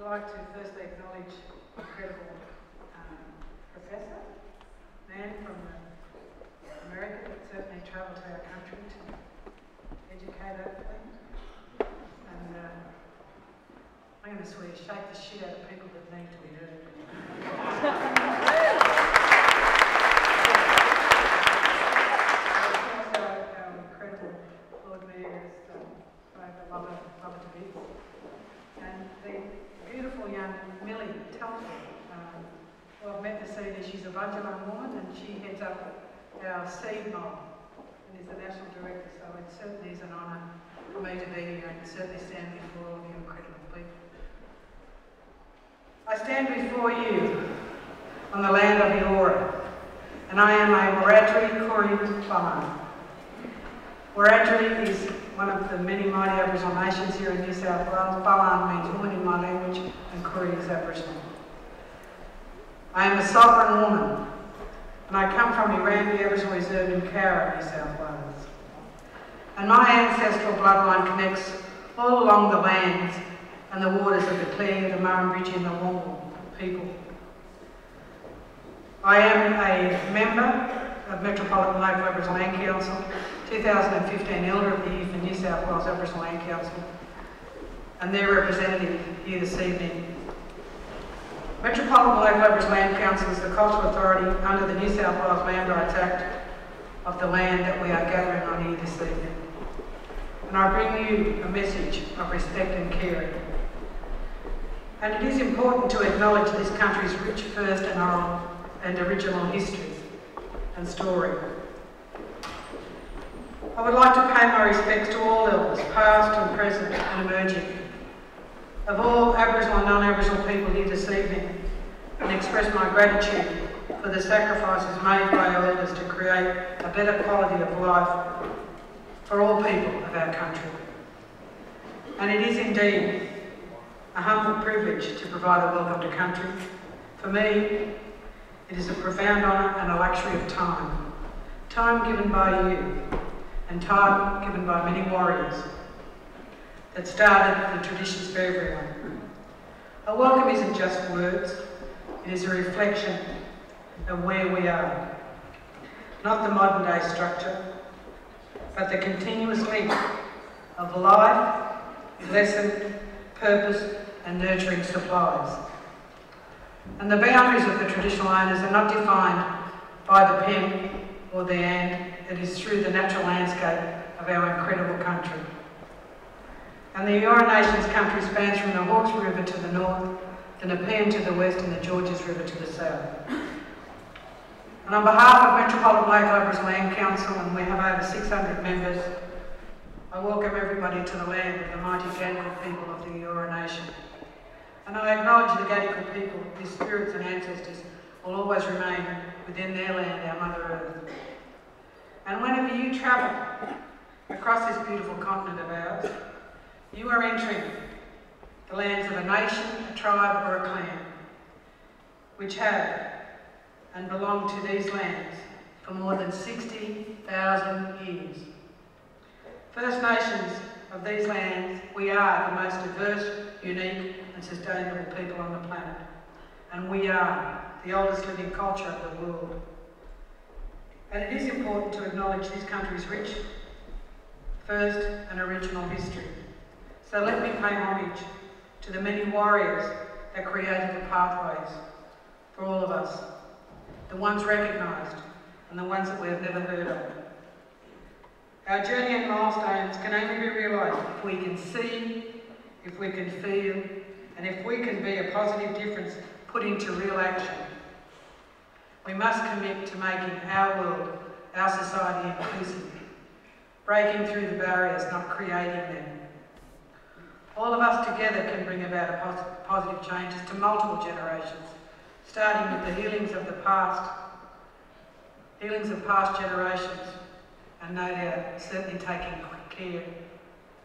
would like to firstly acknowledge the incredible Professor Mann from America that certainly travelled to our country to educate athletes. And I'm going to swear, shake the shit out of people that need to be heard. Also, our incredible Lord Mayor is love her to bits. And the beautiful young Millie Telford, who I've met this evening, she's a Bunjalung woman and she heads up our seed mob and is the national director, so it certainly is an honour for me to be here and certainly stand before all of you incredible people. I stand before you on the land of Eora, and I am a Wiradjuri Koori Balan. Wiradjuri is one of the many mighty Aboriginal nations here in New South Wales. Balan means woman in my language, and Koori is Aboriginal. I am a sovereign woman, and I come from Irambi Aboriginal Reserve in Cowra, New South Wales. And my ancestral bloodline connects all along the lands and the waters of the Clare, the Murrumbidgee and the Wongal people. I am a member of Metropolitan Local Aboriginal Land Council, 2015 Elder of the Year for New South Wales Aboriginal Land Council, and their representative here this evening. Metropolitan Local Aboriginal Land Council is the cultural authority under the New South Wales Land Rights Act of the land that we are gathering on here this evening. And I bring you a message of respect and caring. And it is important to acknowledge this country's rich first and oral and original history and story. I would like to pay my respects to all elders, past and present and emerging, of all Aboriginal and non-Aboriginal people here this evening, and express my gratitude for the sacrifices made by our elders to create a better quality of life for all people of our country. And it is indeed a humble privilege to provide a welcome to country. For me, it is a profound honour and a luxury of time. Time given by you, and time given by many warriors that started the traditions for everyone. A welcome isn't just words, it is a reflection of where we are. Not the modern day structure, but the continuous link of life, lesson, purpose and nurturing supplies. And the boundaries of the traditional owners are not defined by the pen or the hand, it is through the natural landscape of our incredible country. And the Eora Nation's country spans from the Hawkesbury River to the north, the Nepean to the west and the Georges River to the south. And on behalf of Metropolitan Local Aboriginal Land Council, and we have over 600 members, I welcome everybody to the land of the mighty Gadigal people of the Eora Nation. And I acknowledge the Gadigal people, whose spirits and ancestors will always remain within their land, our Mother Earth. And whenever you travel across this beautiful continent of ours, you are entering the lands of a nation, a tribe or a clan, which have and belong to these lands for more than 60,000 years. First Nations of these lands, we are the most diverse, unique and sustainable people on the planet. And we are the oldest living culture of the world. And it is important to acknowledge this country's rich, first and original history. So let me pay homage to the many warriors that created the pathways for all of us, the ones recognised and the ones that we have never heard of. Our journey and milestones can only be realised if we can see, if we can feel, and if we can be a positive difference put into real action. We must commit to making our world, our society inclusive, breaking through the barriers, not creating them. All of us together can bring about a positive changes to multiple generations, starting with the healings of past generations, and no doubt certainly taking care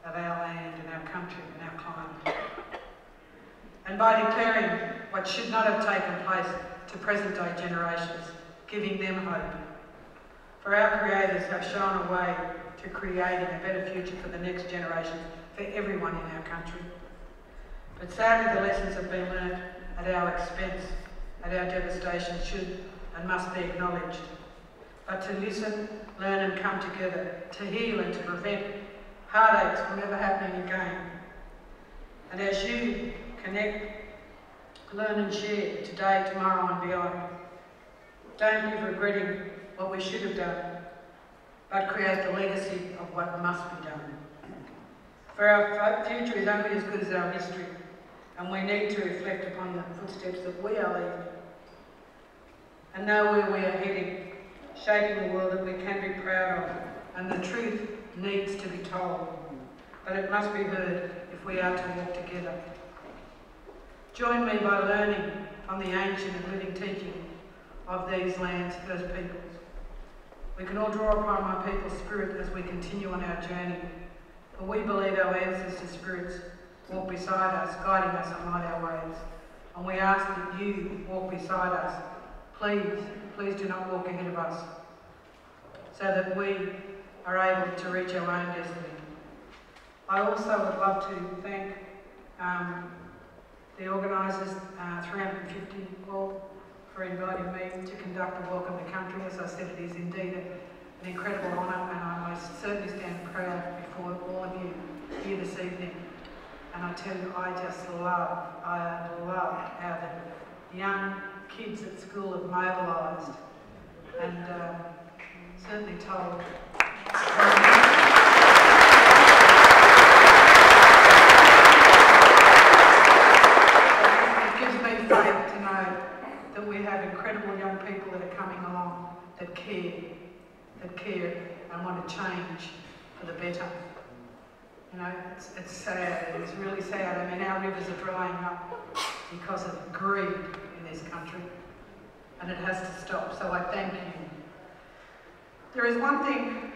of our land and our country and our climate. And by declaring what should not have taken place to present day generations, giving them hope. For our creators have shown a way to creating a better future for the next generation, for everyone in our country. But sadly the lessons have been learnt at our expense, and our devastation should and must be acknowledged. But to listen, learn and come together, to heal and to prevent heartaches from ever happening again. And as you connect, learn and share today, tomorrow and beyond, don't live regretting what we should have done, but create the legacy of what must be done. For our future is only as good as our history, and we need to reflect upon the footsteps that we are leaving and know where we are heading, shaping the world that we can be proud of, and the truth needs to be told, but it must be heard if we are to walk together. Join me by learning from the ancient and living teaching of these lands' first peoples. We can all draw upon my people's spirit as we continue on our journey, for we believe our ancestors' spirits walk beside us, guiding us on our ways. And we ask that you walk beside us. Please, please do not walk ahead of us, so that we are able to reach our own destiny. I also would love to thank the organisers, 350 all, for inviting me to conduct the Welcome to Country. As I said, it is indeed an incredible honour, and I most certainly stand proud before all of you here this evening. And I tell you, I love how the young kids at school have mobilised and certainly told. It gives me faith to know that we have incredible young people that are coming along that care and want to change for the better. You know, it's sad, it's really sad. I mean, our rivers are drying up because of greed in this country, and it has to stop, so I thank you. There is one thing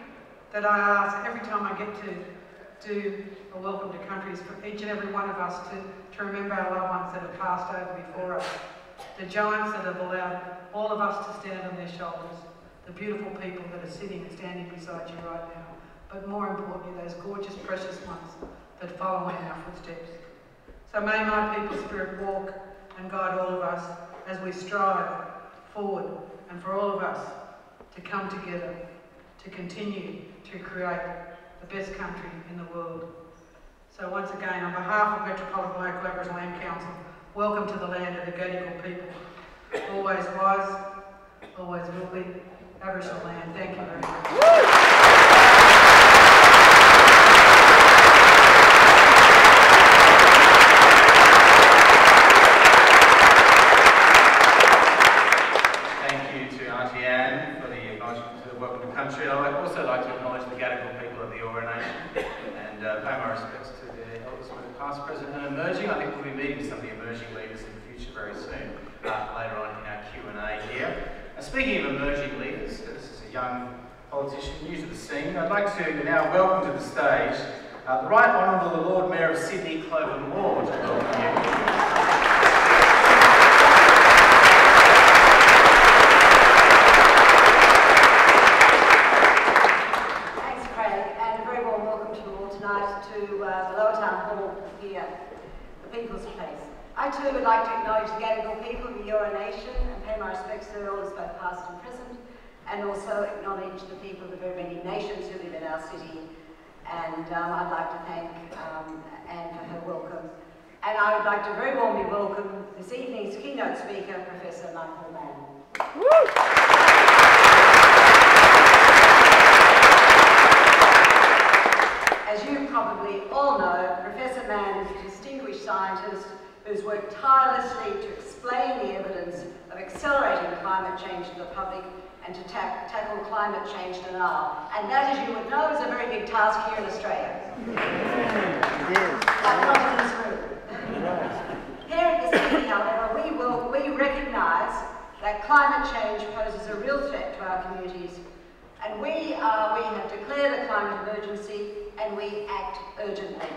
that I ask every time I get to do a Welcome to Country, is for each and every one of us to remember our loved ones that have passed over before us, the giants that have allowed all of us to stand on their shoulders, the beautiful people that are sitting and standing beside you right now, but more importantly, those gorgeous, precious ones that follow in our footsteps. So may my people's spirit walk and guide all of us as we strive forward, and for all of us to come together to continue to create the best country in the world. So once again, on behalf of Metropolitan Local Aboriginal Land Council, welcome to the land of the Gadigal people. Always was, always will be Aboriginal land. Thank you very much. Country, and I'd also like to acknowledge the Gadigal people of the Eora Nation and pay my respects to their elders, both past, present and emerging. I think we'll be meeting some of the emerging leaders in the future very soon, later on in our Q&A here. Speaking of emerging leaders, this is a young politician new to the scene. I'd like to now welcome to the stage the Right Honourable Lord Mayor of Sydney, Clover Moore, to welcome you. To the Lower Town Hall here, the People's Place. I too would like to acknowledge the Gadigal people of the Eora Nation and pay my respects to their elders both past and present, and also acknowledge the people of the very many nations who live in our city. And I'd like to thank Anne for her welcome. And I would like to very warmly welcome this evening's keynote speaker, Professor Mann. As you probably all know, Professor Mann is a distinguished scientist who's worked tirelessly to explain the evidence of accelerating climate change to the public and to tackle climate change denial. And that, as you would know, is a very big task here in Australia. But not in this room. Here at the city, however, we recognise that climate change poses a real threat to our communities. And we have declared a climate emergency, and we act urgently.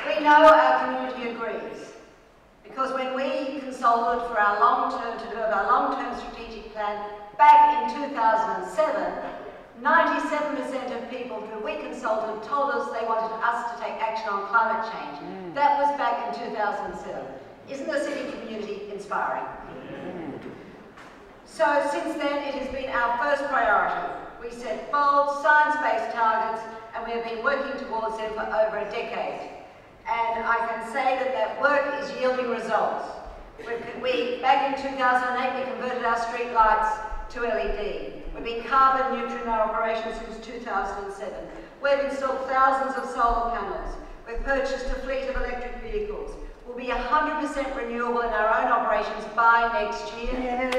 We know our community agrees, because when we consulted for our to develop our long-term strategic plan back in 2007, 97% of people who we consulted told us they wanted us to take action on climate change. That was back in 2007. Isn't the city community inspiring? So since then, it has been our first priority. We set bold, science-based targets, and we have been working towards them for over a decade. And I can say that that work is yielding results. Back in 2008, we converted our street lights to LED. We've been carbon neutral in our operations since 2007. We've installed thousands of solar panels. We've purchased a fleet of electric vehicles. We'll be 100% renewable in our own operations by next year. And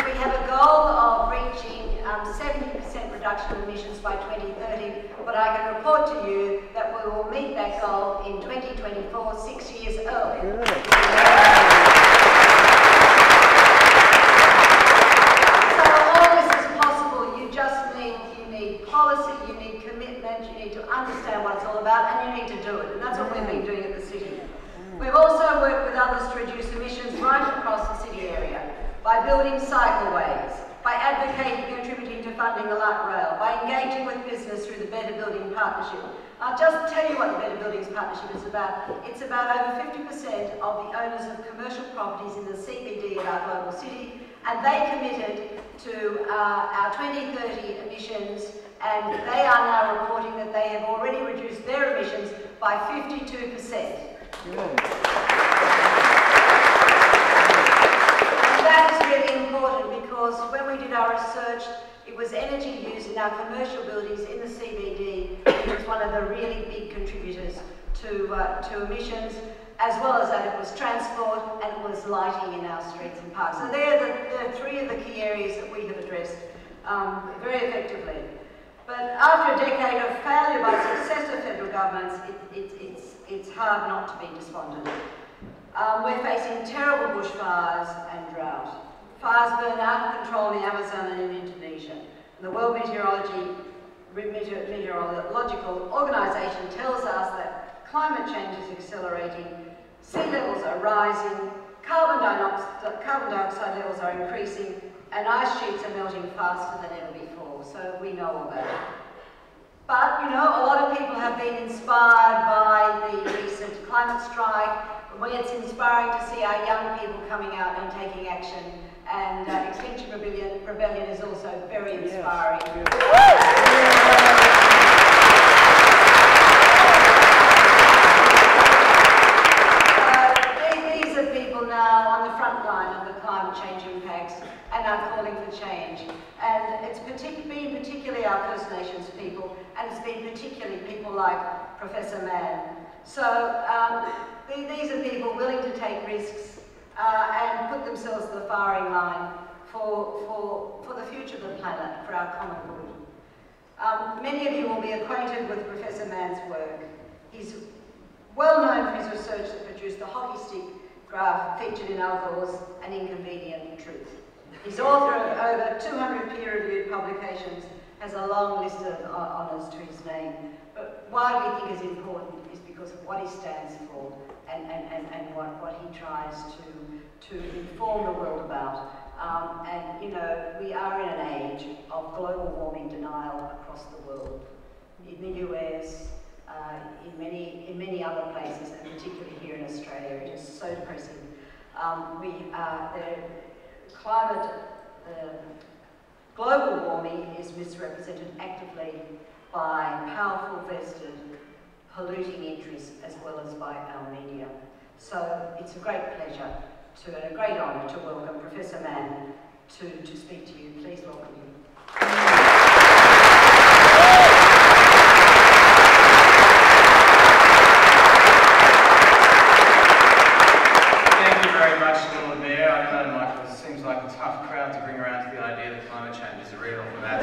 we have a goal of reaching 70% reduction in emissions by 2030, but I can report to you that we will meet that goal in 2024, 6 years early. So all this is possible. You need policy, you need commitment, you need to understand what it's all about, and you need to do it. And that's what we've been doing at the city. We've also worked with others to reduce emissions right across the city area by building cycleways, by advocating and contributing to funding the light rail, by engaging with business through the Better Building Partnership. I'll just tell you what the Better Buildings Partnership is about. It's about over 50% of the owners of commercial properties in the CBD of our global city, and they committed to our 2030 emissions, and they are now reporting that they have already reduced their emissions by 52%. That is really important because when we did our research, it was energy use in our commercial buildings in the CBD, which was one of the really big contributors to emissions, as well as that it was transport and it was lighting in our streets and parks. So they're three of the key areas that we have addressed very effectively. But after a decade of failure by successive federal governments, it's hard not to be despondent. We're facing terrible bushfires and drought. Fires burn out of control in the Amazon and in Indonesia. And the World Meteorological Organization tells us that climate change is accelerating, sea levels are rising, carbon dioxide levels are increasing, and ice sheets are melting faster than ever before. So we know all that. But, you know, a lot of people have been inspired by the recent climate strike. It's inspiring to see our young people coming out and taking action. And Extinction Rebellion is also very inspiring. These are people now on the front line of the climate change impacts and are calling for change. And it's been particularly our First Nations people, and it's been particularly people like Professor Mann. So these are people willing to take risks and put themselves to the firing line for the future of the planet, for our common good. Many of you will be acquainted with Professor Mann's work. He's well known for his research that produced the hockey stick graph featured in Al Gore's An Inconvenient Truth. He's author of over 200 peer-reviewed publications, has a long list of honours to his name. But why we think is important is because of what he stands for and what he tries to inform the world about. And you know, we are in an age of global warming denial across the world. In the US, in many other places, and particularly here in Australia, it is so depressing. Global warming is misrepresented actively by powerful vested polluting interests as well as by our media. So it's a great pleasure and a great honour to welcome Professor Mann to speak to you. Please welcome him. Thank you very much, Lord Mayor. I don't know, Michael, it seems like a tough crowd to bring around to the idea that climate change is real from that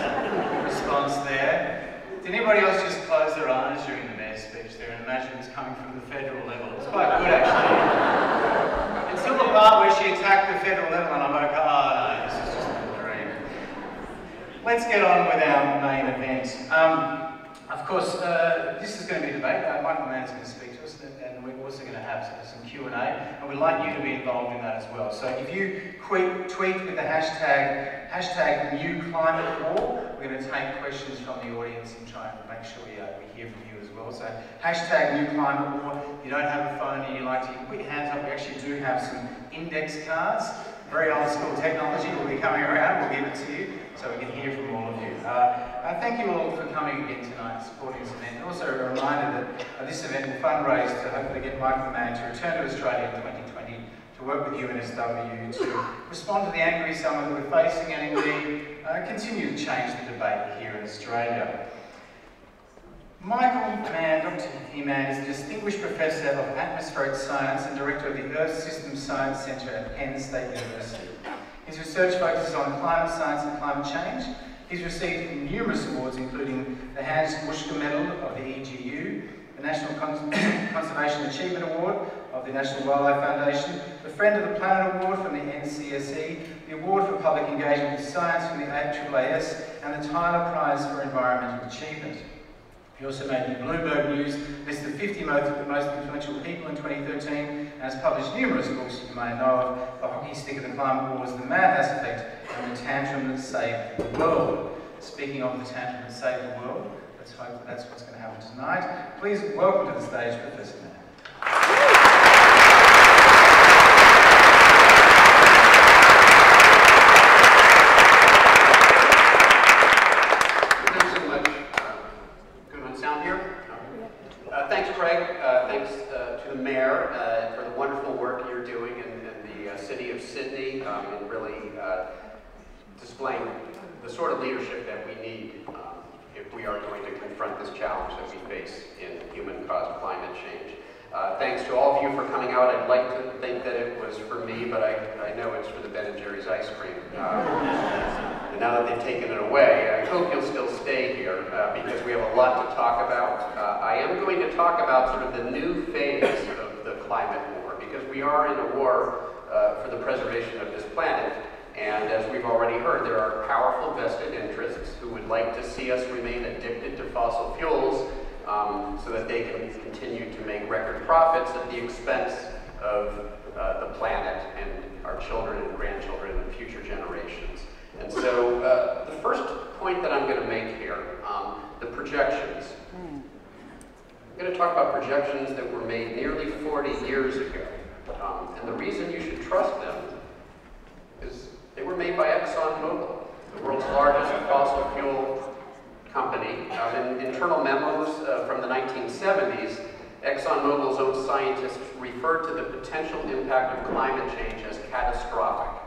response there. Did anybody else just close their eyes during the Mayor's speech there and imagine it's coming from the federal level? It's quite good, actually. Until the part where she attacked the federal level and I'm like, oh no, this is just a dream. Let's get on with our main event. Of course, this is going to be a debate. Michael Mann is going to speak to us, and we're also going to have some Q&A, and we'd like you to be involved in that as well. So if you tweet with the hashtag #NewClimateWar, we're going to take questions from the audience and try and make sure we hear from you as well. So hashtag #NewClimateWar. If you don't have a phone and you like to put your hands up, we actually do have some index cards. Very old school technology will be coming around. We'll give it to you so we can hear from all of you. Thank you all for coming again tonight and supporting this event. And also a reminder that this event will fundraise to hopefully get Michael Mann to return to Australia in 2020 to work with UNSW to respond to the angry summer that we're facing and indeed continue to change the debate here in Australia. Michael Mann, Dr. Mann, is a distinguished professor of atmospheric science and director of the Earth System Science Centre at Penn State University. His research focuses on climate science and climate change. He's received numerous awards, including the Hans Buschke Medal of the EGU, the National Conservation Achievement Award of the National Wildlife Foundation, the Friend of the Planet Award from the NCSE, the Award for Public Engagement with Science from the AAAS, and the Tyler Prize for Environmental Achievement. He also made the Bloomberg News list of 50 most influential people in 2013 and has published numerous books you may know of: The Hockey Stick of the Climate Wars, The Madhouse Effect, and The Tantrum That Saved the World. Speaking of the tantrum that saved the world, let's hope that that's what's going to happen tonight. Please welcome to the stage Professor Mann. Displaying the sort of leadership that we need if we are going to confront this challenge that we face in human-caused climate change. Thanks to all of you for coming out. I'd like to think that it was for me, but I know it's for the Ben & Jerry's ice cream. And now that they've taken it away, I hope you'll still stay here because we have a lot to talk about. I am going to talk about sort of the new phase of the climate war, because we are in a war for the preservation of this planet. And as we've already heard, there are powerful vested interests who would like to see us remain addicted to fossil fuels so that they can continue to make record profits at the expense of the planet and our children and grandchildren and future generations. And so the first point that I'm going to make here, the projections. I'm going to talk about projections that were made nearly 40 years ago. And the reason you should trust them is they were made by ExxonMobil, the world's largest fossil fuel company. In internal memos from the 1970s, ExxonMobil's own scientists referred to the potential impact of climate change as catastrophic.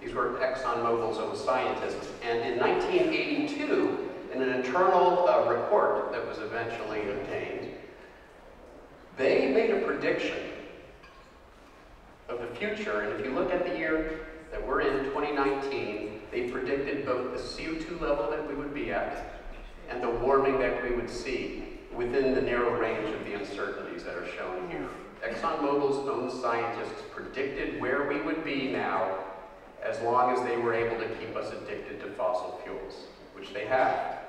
These were ExxonMobil's own scientists. And in 1982, in an internal report that was eventually obtained, they made a prediction of the future. And if you look at the year that we're in, 2019, they predicted both the CO2 level that we would be at and the warming that we would see within the narrow range of the uncertainties that are shown here. ExxonMobil's own scientists predicted where we would be now as long as they were able to keep us addicted to fossil fuels, which they have.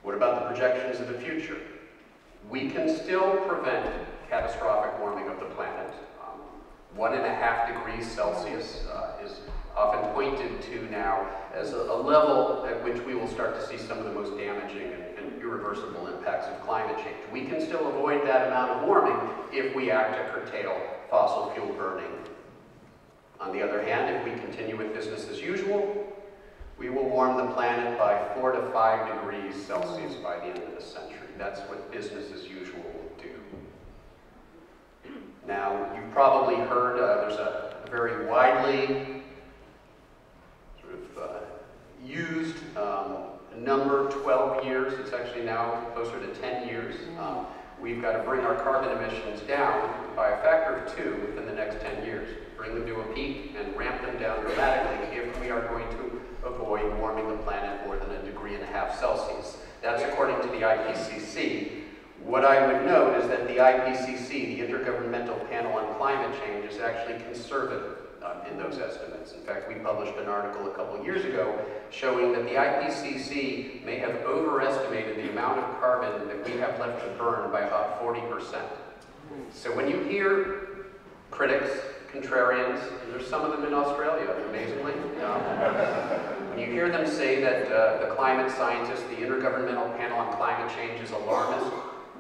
What about the projections of the future? We can still prevent catastrophic warming of the planet. 1.5 degrees Celsius is often pointed to now as a level at which we will start to see some of the most damaging and irreversible impacts of climate change. We can still avoid that amount of warming if we act to curtail fossil fuel burning. On the other hand, if we continue with business as usual, we will warm the planet by 4 to 5 degrees Celsius by the end of the century. That's what business as usual will do. Now, you've probably heard there's a very widely sort of used number, 12 years. It's actually now closer to 10 years. We've got to bring our carbon emissions down by a factor of 2 within the next 10 years. Bring them to a peak and ramp them down dramatically if we are going to avoid warming the planet more than 1.5 degrees Celsius. That's according to the IPCC. What I would note is that the IPCC, the Intergovernmental Panel on Climate Change, is actually conservative. in those estimates. In fact, we published an article a couple years ago showing that the IPCC may have overestimated the amount of carbon that we have left to burn by about 40%. So when you hear critics, contrarians, and there's some of them in Australia, amazingly, when you hear them say that the climate scientists, the Intergovernmental Panel on Climate Change is alarmist,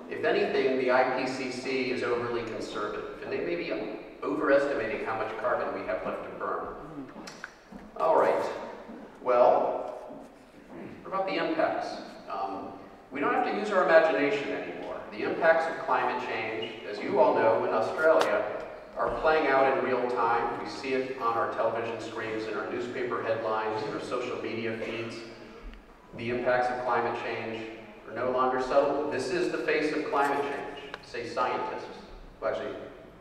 if anything, the IPCC is overly conservative, and they may be overestimating how much carbon we have left to burn. All right, well, what about the impacts? We don't have to use our imagination anymore. The impacts of climate change, as you all know, in Australia, are playing out in real time. We see it on our television screens, in our newspaper headlines, in our social media feeds. The impacts of climate change are no longer subtle. This is the face of climate change, say scientists. Well, actually,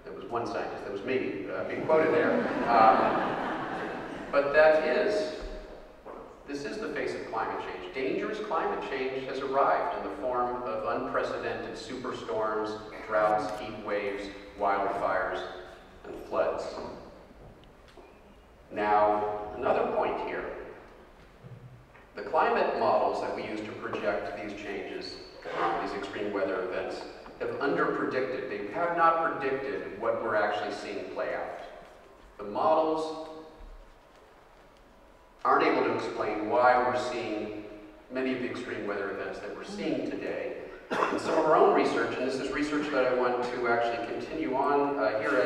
there was one scientist, that was me, being quoted there. But this is the face of climate change. Dangerous climate change has arrived in the form of unprecedented superstorms, droughts, heat waves, wildfires, and floods. Now, another point here. The climate models that we use to project these changes, these extreme weather events, have underpredicted. They have not predicted what we're actually seeing play out. The models aren't able to explain why we're seeing many of the extreme weather events that we're seeing today. And some of our own research, and this is research that I want to actually continue on here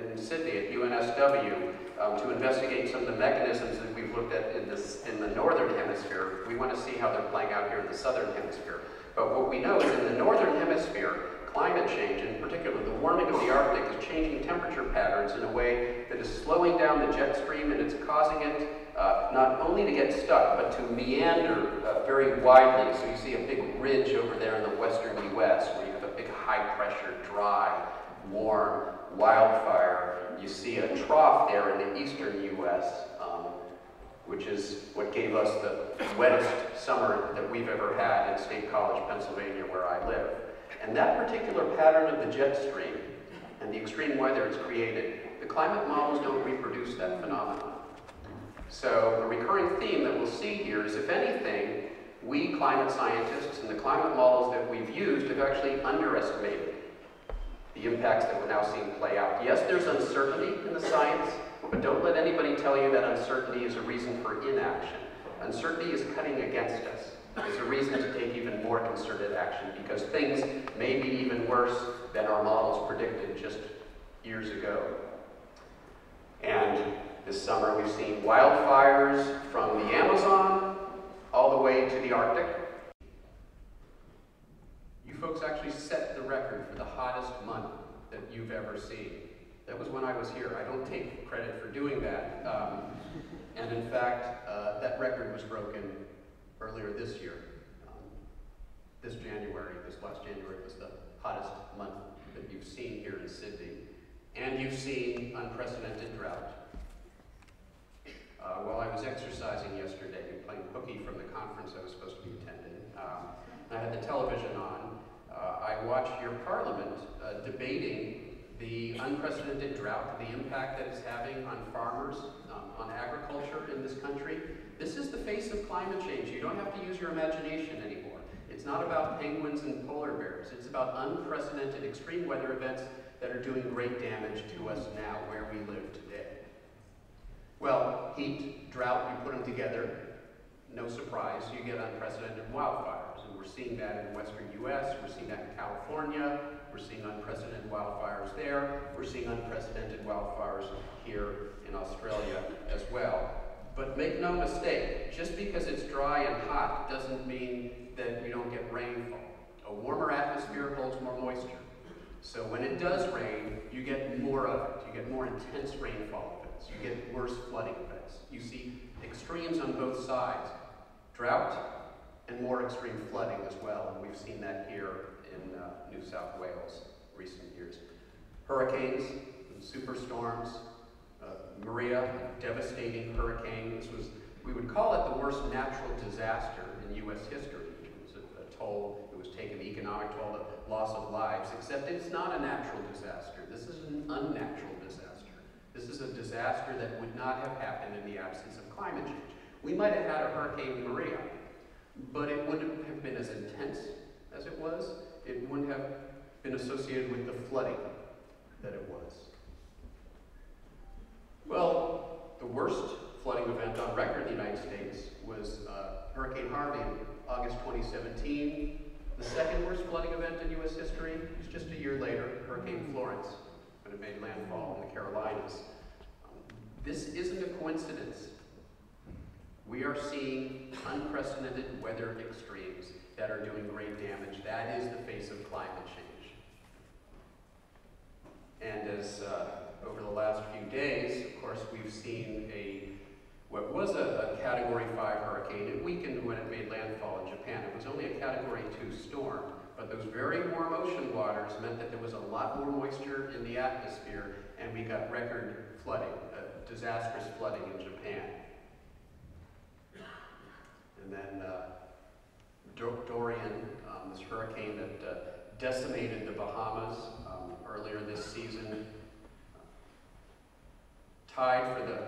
in Sydney at UNSW, to investigate some of the mechanisms that we've looked at in the northern hemisphere. We want to see how they're playing out here in the southern hemisphere. But what we know is in the northern hemisphere, climate change, in particular the warming of the Arctic, is changing temperature patterns in a way that is slowing down the jet stream, and it's causing it not only to get stuck, but to meander very widely. So you see a big ridge over there in the western U.S. where you have a big high-pressure, dry, warm wildfire. You see a trough there in the eastern U.S., which is what gave us the wettest summer that we've ever had in State College, Pennsylvania, where I live. And that particular pattern of the jet stream and the extreme weather it's created, the climate models don't reproduce that phenomenon. So a recurring theme that we'll see here is, if anything, we climate scientists and the climate models that we've used have actually underestimated the impacts that we're now seeing play out. Yes, there's uncertainty in the science, but don't let anybody tell you that uncertainty is a reason for inaction. Uncertainty is cutting against us. It's a reason to take even more concerted action, because things may be even worse than our models predicted just years ago. And this summer we've seen wildfires from the Amazon all the way to the Arctic. You folks actually set the record for the hottest month that you've ever seen. That was when I was here. I don't take credit for doing that. And in fact, that record was broken earlier this year. This last January was the hottest month that you've seen here in Sydney. And you've seen unprecedented drought. While I was exercising yesterday, playing hooky from the conference I was supposed to be attending, I had the television on. I watched your parliament debating the unprecedented drought, the impact that it's having on farmers, on agriculture in this country. This is the face of climate change. You don't have to use your imagination anymore. It's not about penguins and polar bears. It's about unprecedented extreme weather events that are doing great damage to us now where we live today. Well, heat, drought, you put them together, no surprise, you get unprecedented wildfires. And we're seeing that in the western U.S., we're seeing that in California, we're seeing unprecedented wildfires there, we're seeing unprecedented wildfires here in Australia as well. But make no mistake, just because it's dry and hot doesn't mean that we don't get rainfall. A warmer atmosphere holds more moisture. So when it does rain, you get more of it. You get more intense rainfall events. You get worse flooding events. You see extremes on both sides. Drought and more extreme flooding as well. And we've seen that here in New South Wales recent years. Hurricanes, superstorms, Maria, devastating hurricane. This was, we would call it the worst natural disaster in U.S. history. It was a toll, it was taken, the economic toll, the loss of lives, except it's not a natural disaster. This is an unnatural disaster. This is a disaster that would not have happened in the absence of climate change. We might have had a Hurricane Maria, but it wouldn't have been as intense as it was. It wouldn't have been associated with the flooding that it was. Well, the worst flooding event on record in the United States was Hurricane Harvey in August 2017. The second worst flooding event in U.S. history was just a year later, Hurricane Florence, when it made landfall in the Carolinas. This isn't a coincidence. We are seeing unprecedented weather extremes that are doing great damage. That is the face of climate change. And as over the last few days, of course, we've seen what was a Category 5 hurricane. It weakened when it made landfall in Japan. It was only a Category 2 storm, but those very warm ocean waters meant that there was a lot more moisture in the atmosphere, and we got record flooding, disastrous flooding in Japan. And then Dorian, this hurricane that decimated the Bahamas earlier this season, tied for the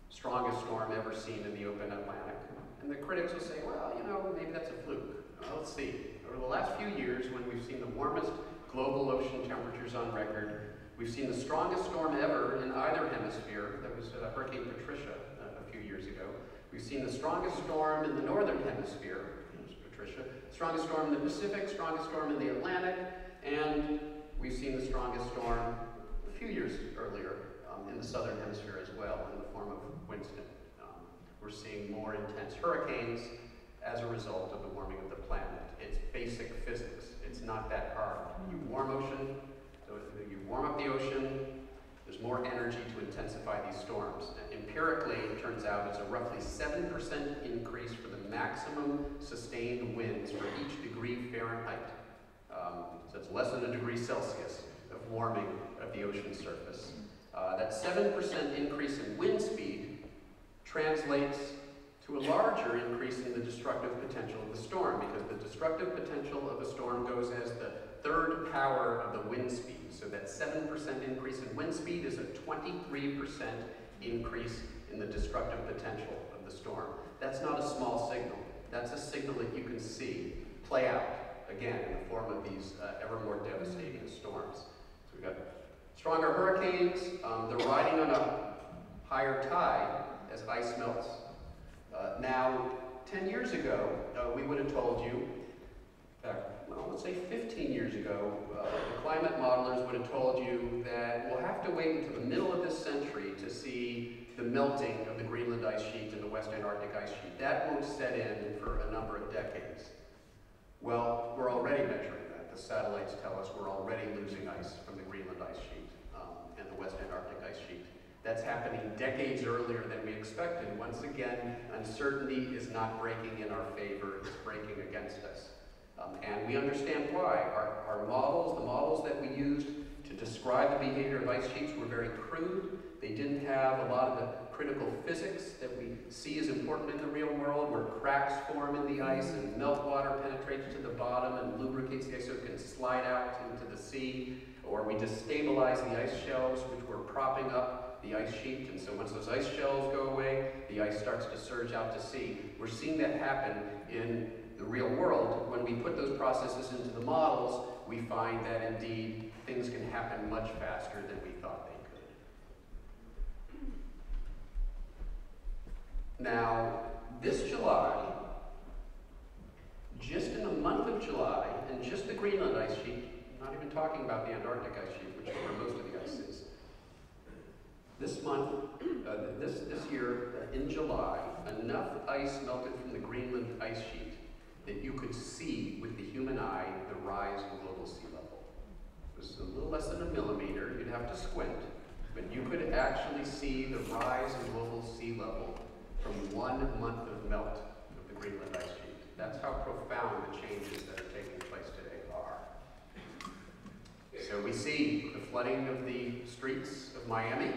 strongest storm ever seen in the open Atlantic. And the critics will say, well, you know, maybe that's a fluke. Well, let's see. Over the last few years, when we've seen the warmest global ocean temperatures on record, we've seen the strongest storm ever in either hemisphere. That was Hurricane Patricia a few years ago. We've seen the strongest storm in the northern hemisphere, which was Patricia, strongest storm in the Pacific, strongest storm in the Atlantic, and we've seen the strongest storm a few years earlier in the southern hemisphere as well, in the form of Winston. We're seeing more intense hurricanes as a result of the warming of the planet. It's basic physics. It's not that hard. You warm up the ocean, there's more energy to intensify these storms. And empirically, it turns out it's a roughly 7% increase for the maximum sustained winds for each degree Fahrenheit. So it's less than a degree Celsius of warming of the ocean surface. That 7% increase in wind speed translates to a larger increase in the destructive potential of the storm, because the destructive potential of a storm goes as the third power of the wind speed. So that 7% increase in wind speed is a 23% increase in the destructive potential of the storm. That's not a small signal. That's a signal that you can see play out, again, in the form of these ever more devastating storms. So we've got stronger hurricanes. They're riding on a higher tide as ice melts. Now, 10 years ago, we would have told you, in fact, well, let's say 15 years ago, the climate modelers would have told you that we'll have to wait until the middle of this century to see the melting of the Greenland Ice Sheet and the West Antarctic Ice Sheet. That won't set in for a number of decades. Well, we're already measuring that. The satellites tell us we're already losing ice from the Greenland Ice Sheet and the West Antarctic Ice Sheet. That's happening decades earlier than we expected. Once again, uncertainty is not breaking in our favor, it's breaking against us. And we understand why. Our models, the models that we used to describe the behavior of ice sheets were very crude. They didn't have a lot of the critical physics that we see as important in the real world, where cracks form in the ice and meltwater penetrates to the bottom and lubricates the ice so it can slide out into the sea, or we destabilize the ice shelves, which were propping up the ice sheet, and so once those ice shelves go away, the ice starts to surge out to sea. We're seeing that happen in the real world. When we put those processes into the models, we find that indeed things can happen much faster than we thought they could. Now, this July, just in the month of July, and just the Greenland Ice Sheet, not even talking about the Antarctic Ice Sheet, which is where most of the ice is, this month, this year, in July, enough ice melted from the Greenland Ice Sheet that you could see with the human eye the rise in global sea level. It was a little less than a millimeter, you'd have to squint, but you could actually see the rise in global sea level from 1 month of melt of the Greenland Ice Sheet. That's how profound the changes that are taking place today are. So we see the flooding of the streets of Miami.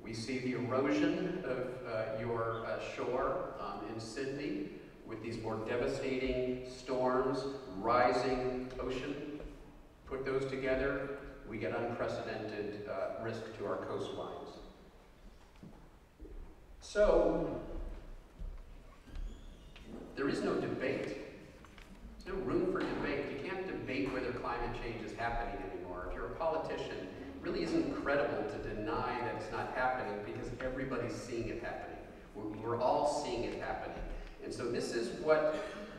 We see the erosion of your shore in Sydney with these more devastating storms, rising ocean. Put those together we get unprecedented risk to our coastlines. So, there is no debate. There's no room for debate. You can't debate whether climate change is happening anymore. If you're a politician, it really isn't credible to deny that it's not happening because everybody's seeing it happening. We're all seeing it happening. And so this is what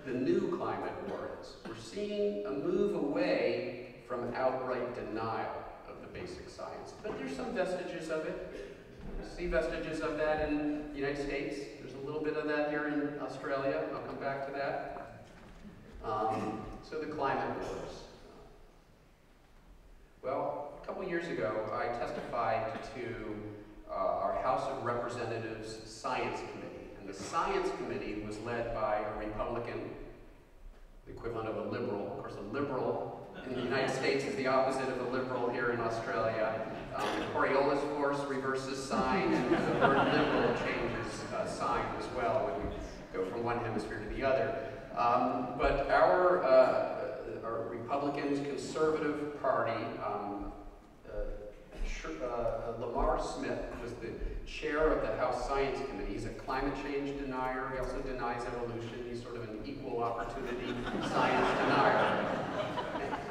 the new climate war is. We're seeing a move away from outright denial of the basic science. But there's some vestiges of it. You see vestiges of that in the United States. There's a little bit of that here in Australia. I'll come back to that. So the climate wars. Well, a couple years ago, I testified to our House of Representatives Science Committee. And the Science Committee was led by a Republican, the equivalent of a liberal. Of course, a liberal in the United States is the opposite of a liberal here in Australia. The Coriolis force reverses sign, and the word liberal changes sign as well when we go from one hemisphere to the other. But our Republicans, conservative party, Lamar Smith was the chair of the House Science Committee. He's a climate change denier. He also denies evolution. He's sort of an equal opportunity science denier.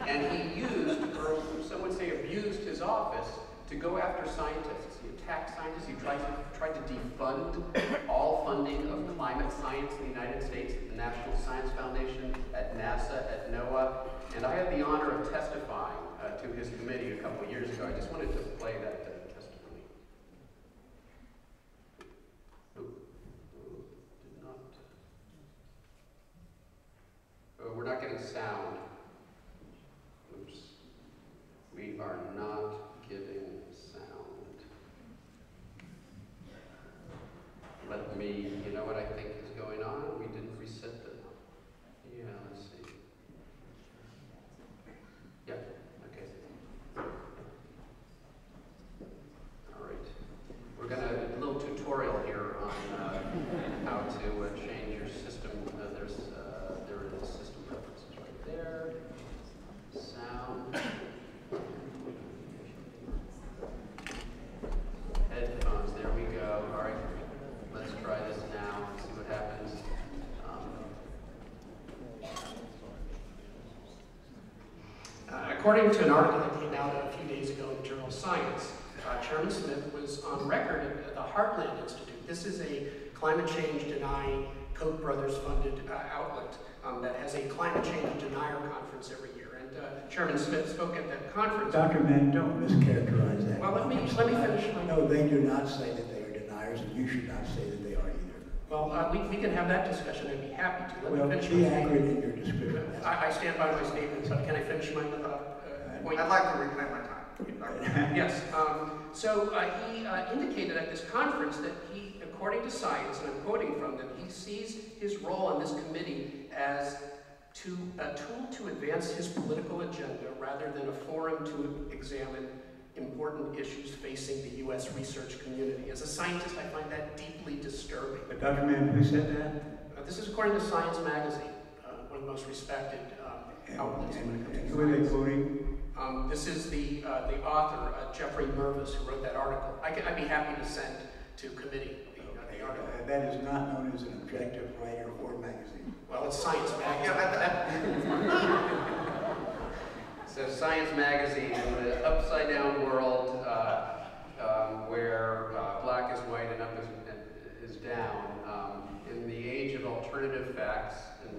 And he used, or some would say abused, his office to go after scientists. He attacked scientists. He tried to defund all funding of climate science in the United States at the National Science Foundation, at NASA, at NOAA. And I had the honor of testifying to his committee a couple of years ago. I just wanted to play that testimony. Did not. Oh, we're not getting sound. Oops. We are not getting sound. Let me, you know what I think is going on? We didn't reset the, yeah, let's see. Yeah, okay. All right. We're going to do a little tutorial here on how to change your system. There are the system preferences right there. Sound. Headphones, there we go. All right, let's try this now and see what happens. According to an article that came out a few days ago in the journal Science, Chairman Smith was on record at the Heartland Institute. This is a climate change denying Koch brothers funded outlet that has a climate change denier conference every year. And Chairman Smith spoke at that conference. Dr. Mann, don't mischaracterize that. Well, let me finish. No, they do not say that they are deniers, and you should not say that they are either. Well, we can have that discussion. I'd be happy to. Let me finish be my accurate statement. in your description. I stand by my statement, but can I finish my point? I'd like to reclaim my time. Yes. So he indicated at this conference that he, according to Science, and I'm quoting from them, he sees his role on this committee as a tool to advance his political agenda rather than a forum to examine important issues facing the U.S. research community. As a scientist, I find that deeply disturbing. But Dr. Mann, who said that? This is according to Science magazine, one of the most respected outlets when it comes to who are they science. quoting? This is the author, Jeffrey Mervis, who wrote that article. I'd be happy to send to committee the article. That is not known as an objective writer or magazine. Well, it's Science magazine. So Science Magazine, in the upside down world where black is white and up is down, in the age of alternative facts, and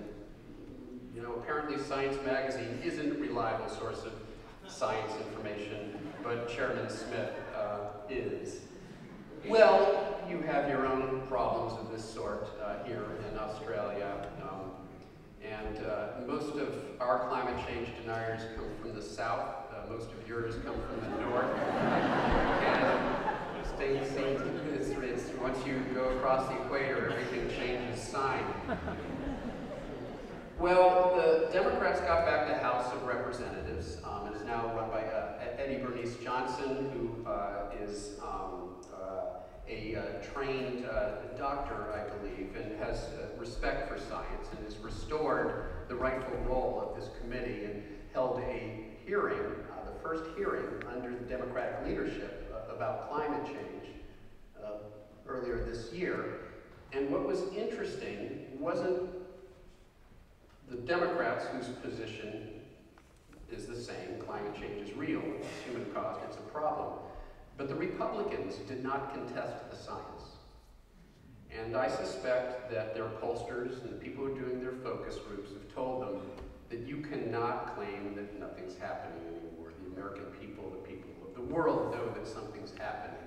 you know, apparently Science Magazine isn't a reliable source of science information, but Chairman Smith is. Well, you have your own problems of this sort here in Australia. And most of our climate change deniers come from the south. Most of yours come from the north. And once you go across the equator, everything changes sign. Well, the Democrats got back the House of Representatives. It is now run by Eddie Bernice Johnson, who is a trained doctor, I believe, and has respect for science, and has restored the rightful role of this committee and held a hearing, the first hearing under the Democratic leadership about climate change earlier this year. And what was interesting wasn't the Democrats, whose position is the same, climate change is real, it's human caused, it's a problem, but the Republicans did not contest the science. And I suspect that their pollsters and the people who are doing their focus groups have told them that you cannot claim that nothing's happening anymore. The American people, the people of the world know that something's happening.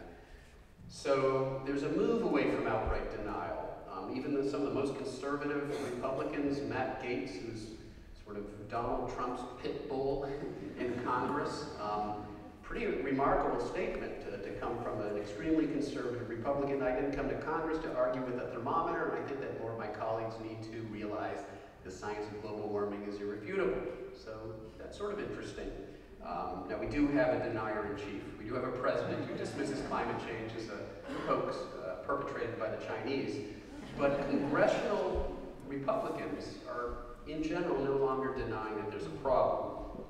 So there's a move away from outright denial. Even some of the most conservative Republicans, Matt Gaetz, who's sort of Donald Trump's pit bull in Congress, pretty remarkable statement to come from an extremely conservative Republican. I didn't come to Congress to argue with a thermometer, and I think that more of my colleagues need to realize the science of global warming is irrefutable. So that's sort of interesting. Now, we do have a denier-in-chief. We do have a president who dismisses climate change as a hoax perpetrated by the Chinese. But congressional Republicans are, in general, no longer denying that there's a problem.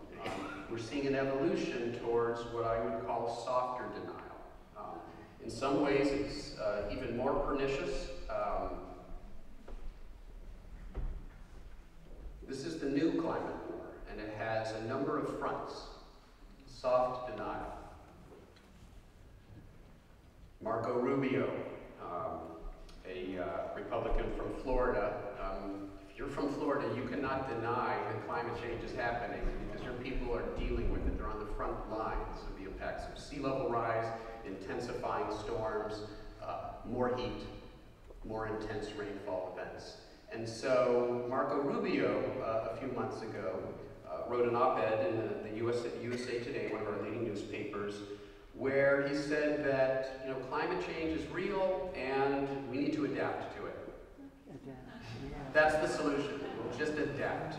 We're seeing an evolution towards what I would call softer denial. In some ways, it's even more pernicious. This is the new climate war, and it has a number of fronts. Soft denial. Marco Rubio, a Republican from Florida. If you're from Florida, you cannot deny that climate change is happening because your people are dealing with it. They're on the front lines of the impacts of sea level rise, intensifying storms, more heat, more intense rainfall events. And so Marco Rubio, a few months ago, wrote an op-ed in the USA Today, one of our leading newspapers, where he said that climate change is real and we need to adapt to it. That's the solution. We'll just adapt.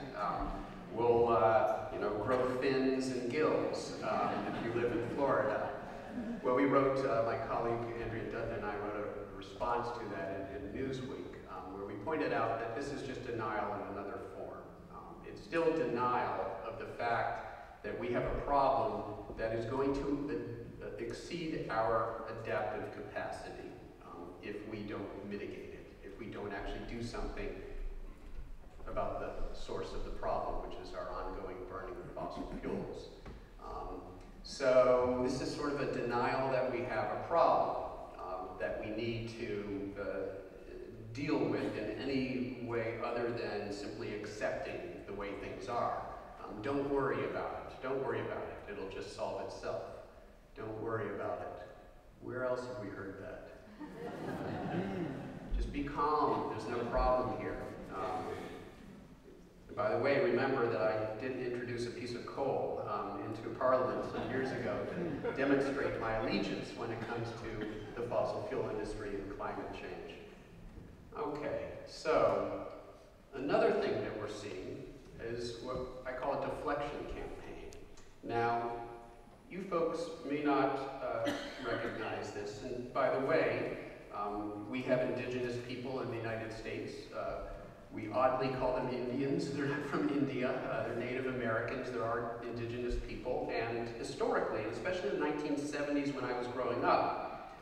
We'll grow fins and gills if you live in Florida. Well, we wrote, my colleague Andrea Dutton and I wrote a response to that in Newsweek, where we pointed out that this is just denial in another form. It's still denial of the fact that we have a problem that is going to exceed our adaptive capacity if we don't mitigate it, if we don't actually do something about the source of the problem, which is our ongoing burning of fossil fuels. So this is sort of a denial that we have a problem that we need to deal with in any way other than simply accepting the way things are. Don't worry about it. Don't worry about it. It'll just solve itself. Don't worry about it. Where else have we heard that? Just be calm. There's no problem here. By the way, remember that I did introduce a piece of coal into Parliament some years ago to demonstrate my allegiance when it comes to the fossil fuel industry and climate change. Okay, so another thing that we're seeing is what I call a deflection campaign. Now, you folks may not recognize this, and by the way, we have indigenous people in the United States. We oddly call them Indians. They're not from India. They're Native Americans. There are indigenous people, and historically, especially in the 1970s when I was growing up,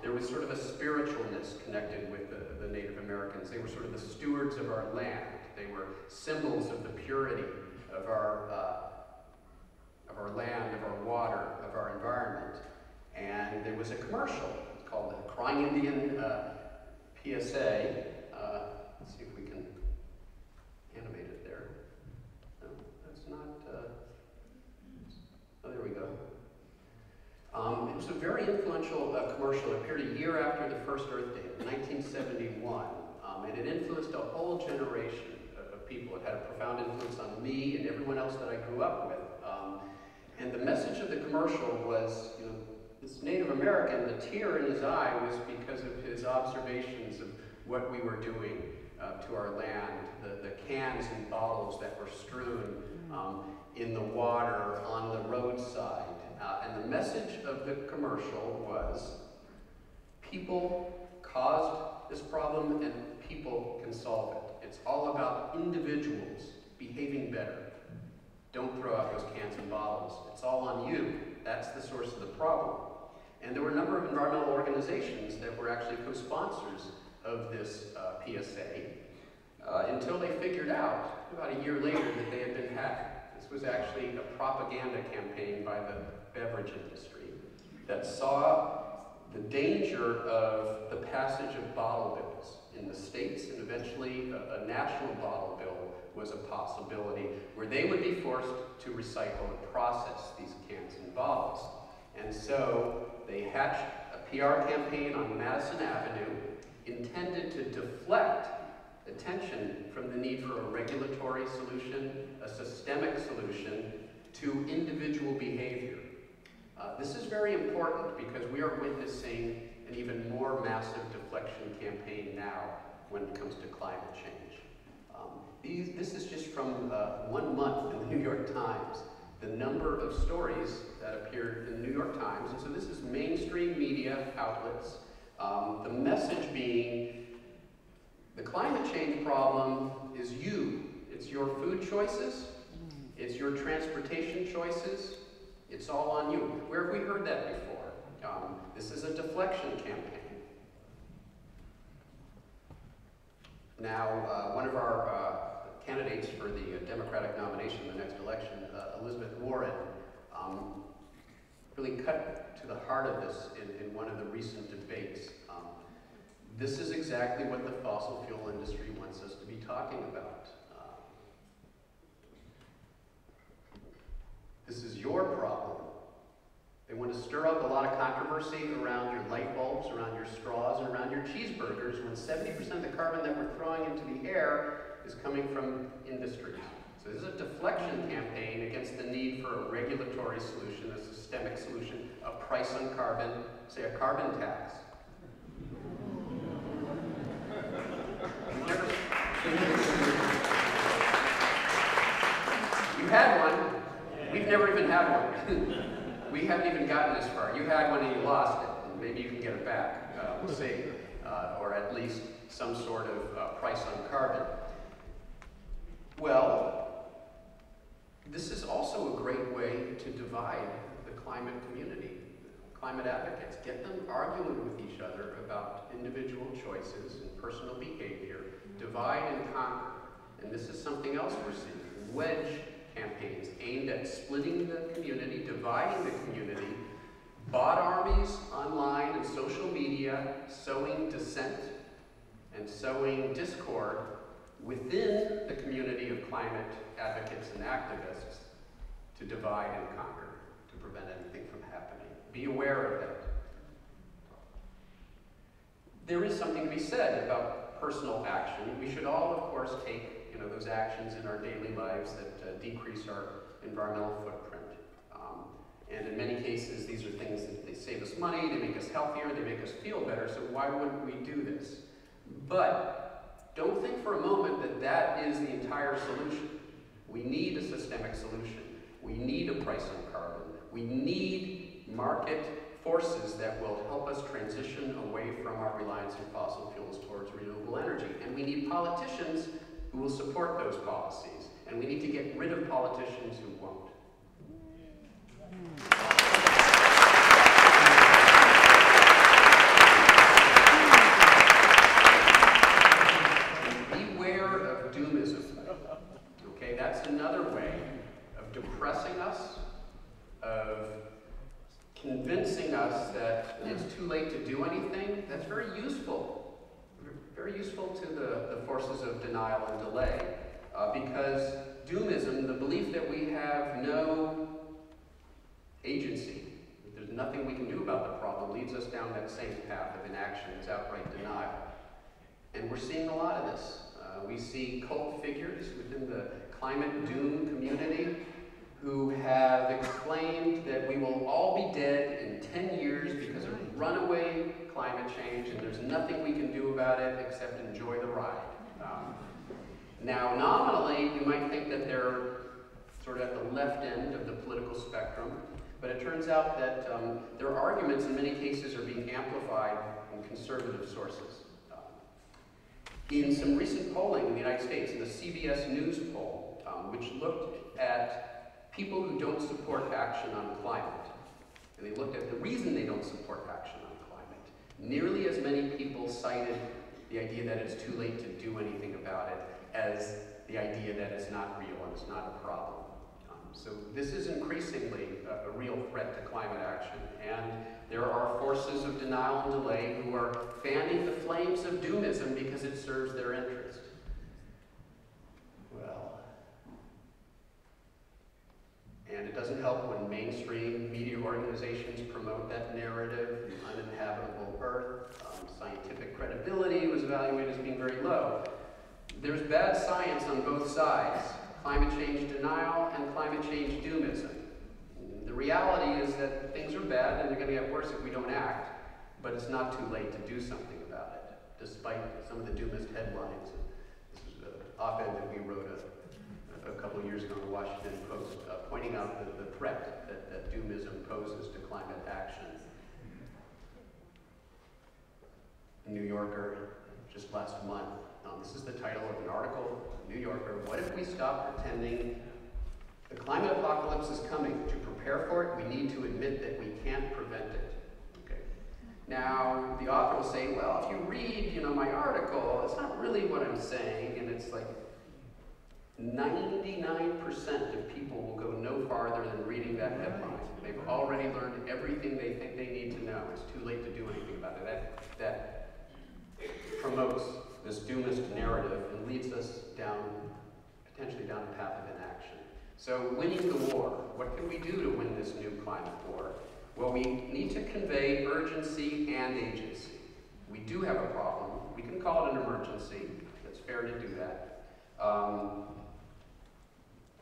there was sort of a spiritualness connected with the Native Americans. They were sort of the stewards of our land. They were symbols of the purity of our land, of our water, of our environment. And there was a commercial called the Crying Indian PSA. Let's see if we can animate it there. No, that's not. Oh, there we go. It was a very influential commercial. It appeared a year after the first Earth Day, 1971, and it influenced a whole generation of people. It had a profound influence on me and everyone else that I grew up with. And the message of the commercial was, this Native American, the tear in his eye was because of his observations of what we were doing to our land, the cans and bottles that were strewn in the water, on the roadside. And the message of the commercial was, people caused this problem and people can solve it. It's all about individuals behaving better. Don't throw out those cans and bottles. It's all on you. That's the source of the problem. And there were a number of environmental organizations that were actually co-sponsors of this PSA until they figured out, about a year later, that they had been hacked. This was actually a propaganda campaign by the beverage industry that saw the danger of the passage of bottle bills in the states, and eventually a national bottle bill was a possibility where they would be forced to recycle and process these cans and bottles. And so they hatched a PR campaign on Madison Avenue intended to deflect attention from the need for a regulatory solution, a systemic solution, to individual behavior. This is very important because we are witnessing an even more massive deflection campaign now when it comes to climate change. This is just from 1 month in the New York Times, the number of stories that appeared in the New York Times, and so this is mainstream media outlets. The message being, the climate change problem is you. It's your food choices, it's your transportation choices, it's all on you. Where have we heard that before? This is a deflection campaign. Now, one of our candidates for the Democratic nomination in the next election, Elizabeth Warren, really cut to the heart of this in one of the recent debates. This is exactly what the fossil fuel industry wants us to be talking about. This is your problem. They want to stir up a lot of controversy around your light bulbs, around your straws, and around your cheeseburgers when 70% of the carbon that we're throwing into the air is coming from industries. So this is a deflection campaign against the need for a regulatory solution, a systemic solution, a price on carbon, say a carbon tax. You had one. We've never even had one. We haven't even gotten this far. You had one and you lost it. Maybe you can get it back. We'll see. Or at least some sort of price on carbon. Well, this is also a great way to divide the climate community, climate advocates. Get them arguing with each other about individual choices and personal behavior. Divide and conquer. And this is something else we're seeing. Wedge campaigns aimed at splitting the community, dividing the community, bot armies online and social media, sowing dissent and sowing discord within the community of climate advocates and activists to divide and conquer, to prevent anything from happening. Be aware of that. There is something to be said about personal action. We should all, of course, take those actions in our daily lives that decrease our environmental footprint. And in many cases, these are things that they save us money, they make us healthier, they make us feel better, so why wouldn't we do this? But don't think for a moment that that is the entire solution. We need a systemic solution. We need a price on carbon. We need market forces that will help us transition away from our reliance on fossil fuels towards renewable energy. And we need politicians who will support those policies. And we need to get rid of politicians who won't. Beware of doomism. Okay, that's another way of depressing us, of convincing us that it's too late to do anything. That's very useful. Very useful to the forces of denial and delay, because doomism, the belief that we have no agency, that there's nothing we can do about the problem, leads us down that same path of inaction, is outright denial. And we're seeing a lot of this. We see cult figures within the climate doom community who have exclaimed that we will all be dead in 10 years because of runaway climate change, and there's nothing we can do about it except enjoy the ride. Now, nominally, you might think that they're sort of at the left end of the political spectrum, but it turns out that their arguments in many cases are being amplified in conservative sources. In some recent polling in the United States, in the CBS News poll, which looked at people who don't support action on climate. And they looked at the reason they don't support action on climate. Nearly as many people cited the idea that it's too late to do anything about it as the idea that it's not real and it's not a problem. So this is increasingly a real threat to climate action, and there are forces of denial and delay who are fanning the flames of doomism because it serves their interest. Well, and it doesn't help when mainstream media organizations promote that narrative, the uninhabitable Earth. Scientific credibility was evaluated as being very low. There's bad science on both sides. Climate change denial and climate change doomism. The reality is that things are bad and they're going to get worse if we don't act, but it's not too late to do something about it, despite some of the doomist headlines. This is an op-ed that we wrote a couple of years ago in the Washington Post, pointing out the threat that doomism poses to climate action. New Yorker, just last month, this is the title of an article, New Yorker, what if we stop pretending the climate apocalypse is coming? To prepare for it, we need to admit that we can't prevent it. Okay. Now, the author will say, well, if you read, my article, it's not really what I'm saying, and it's like 99% of people will go no farther than reading that headline. They've already learned everything they think they need to know. It's too late to do anything about it. That promotes this doomist narrative and leads us potentially down a path of inaction. So winning the war, what can we do to win this new climate war? Well, we need to convey urgency and agency. We do have a problem. We can call it an emergency. It's fair to do that.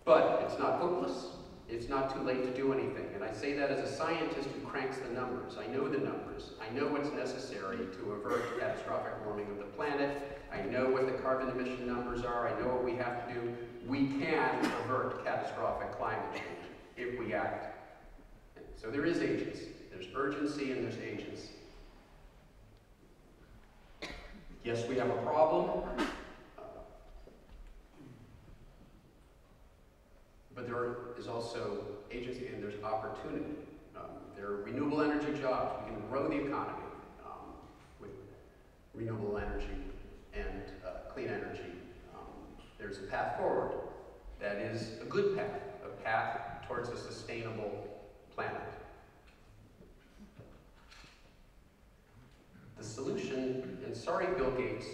But it's not hopeless. It's not too late to do anything. And I say that as a scientist who cranks the numbers. I know the numbers. I know what's necessary to avert catastrophic warming of the planet. I know what the carbon emission numbers are. I know what we have to do. We can avert catastrophic climate change if we act. So there is agency. There's urgency and there's agency. Yes, we have a problem. But there is also agency and there's opportunity. There are renewable energy jobs. We can grow the economy with renewable energy and clean energy. There's a path forward that is a good path, a path towards a sustainable planet. The solution, and sorry Bill Gates,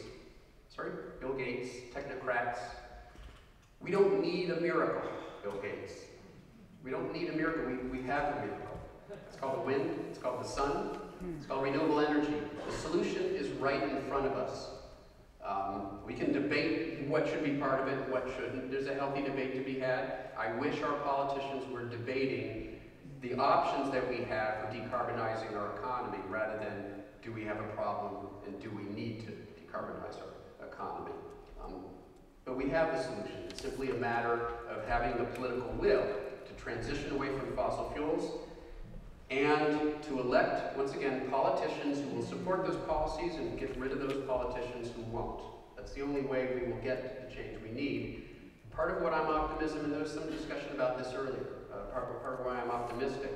technocrats, we don't need a miracle. Bill Gates. We don't need a miracle, we have a miracle. It's called the wind, it's called the sun, it's called renewable energy. The solution is right in front of us. We can debate what should be part of it and what shouldn't. There's a healthy debate to be had. I wish our politicians were debating the options that we have for decarbonizing our economy rather than do we have a problem and do we need to decarbonize our economy. But we have the solution. It's simply a matter of having the political will to transition away from fossil fuels and to elect, once again, politicians who will support those policies and get rid of those politicians who won't. That's the only way we will get the change we need. Part of what I'm optimism, and there was some discussion about this earlier, part of why I'm optimistic,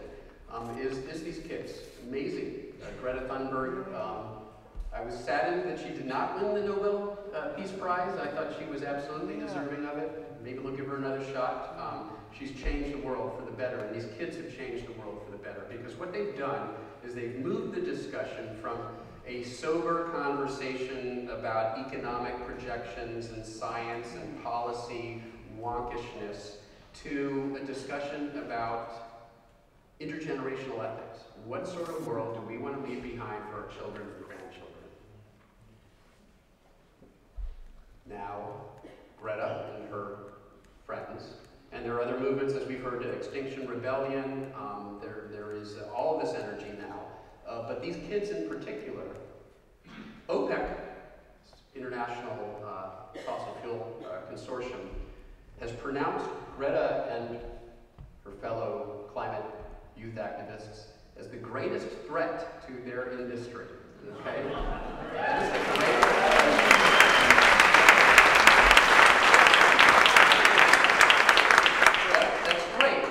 is these kids. Amazing. Greta Thunberg, I was saddened that she did not win the Nobel Peace Prize. I thought she was absolutely deserving of it. Maybe we'll give her another shot. She's changed the world for the better, and these kids have changed the world for the better, because what they've done is they've moved the discussion from a sober conversation about economic projections and science and policy wonkishness to a discussion about intergenerational ethics. What sort of world do we want to leave behind for our children and grandchildren? Now, Greta and her friends, and there are other movements, as we've heard, Extinction Rebellion, there is all of this energy now. But these kids in particular, OPEC, International Fossil Fuel Consortium, has pronounced Greta and her fellow climate youth activists as the greatest threat to their industry. Okay? That is the greatest That's great.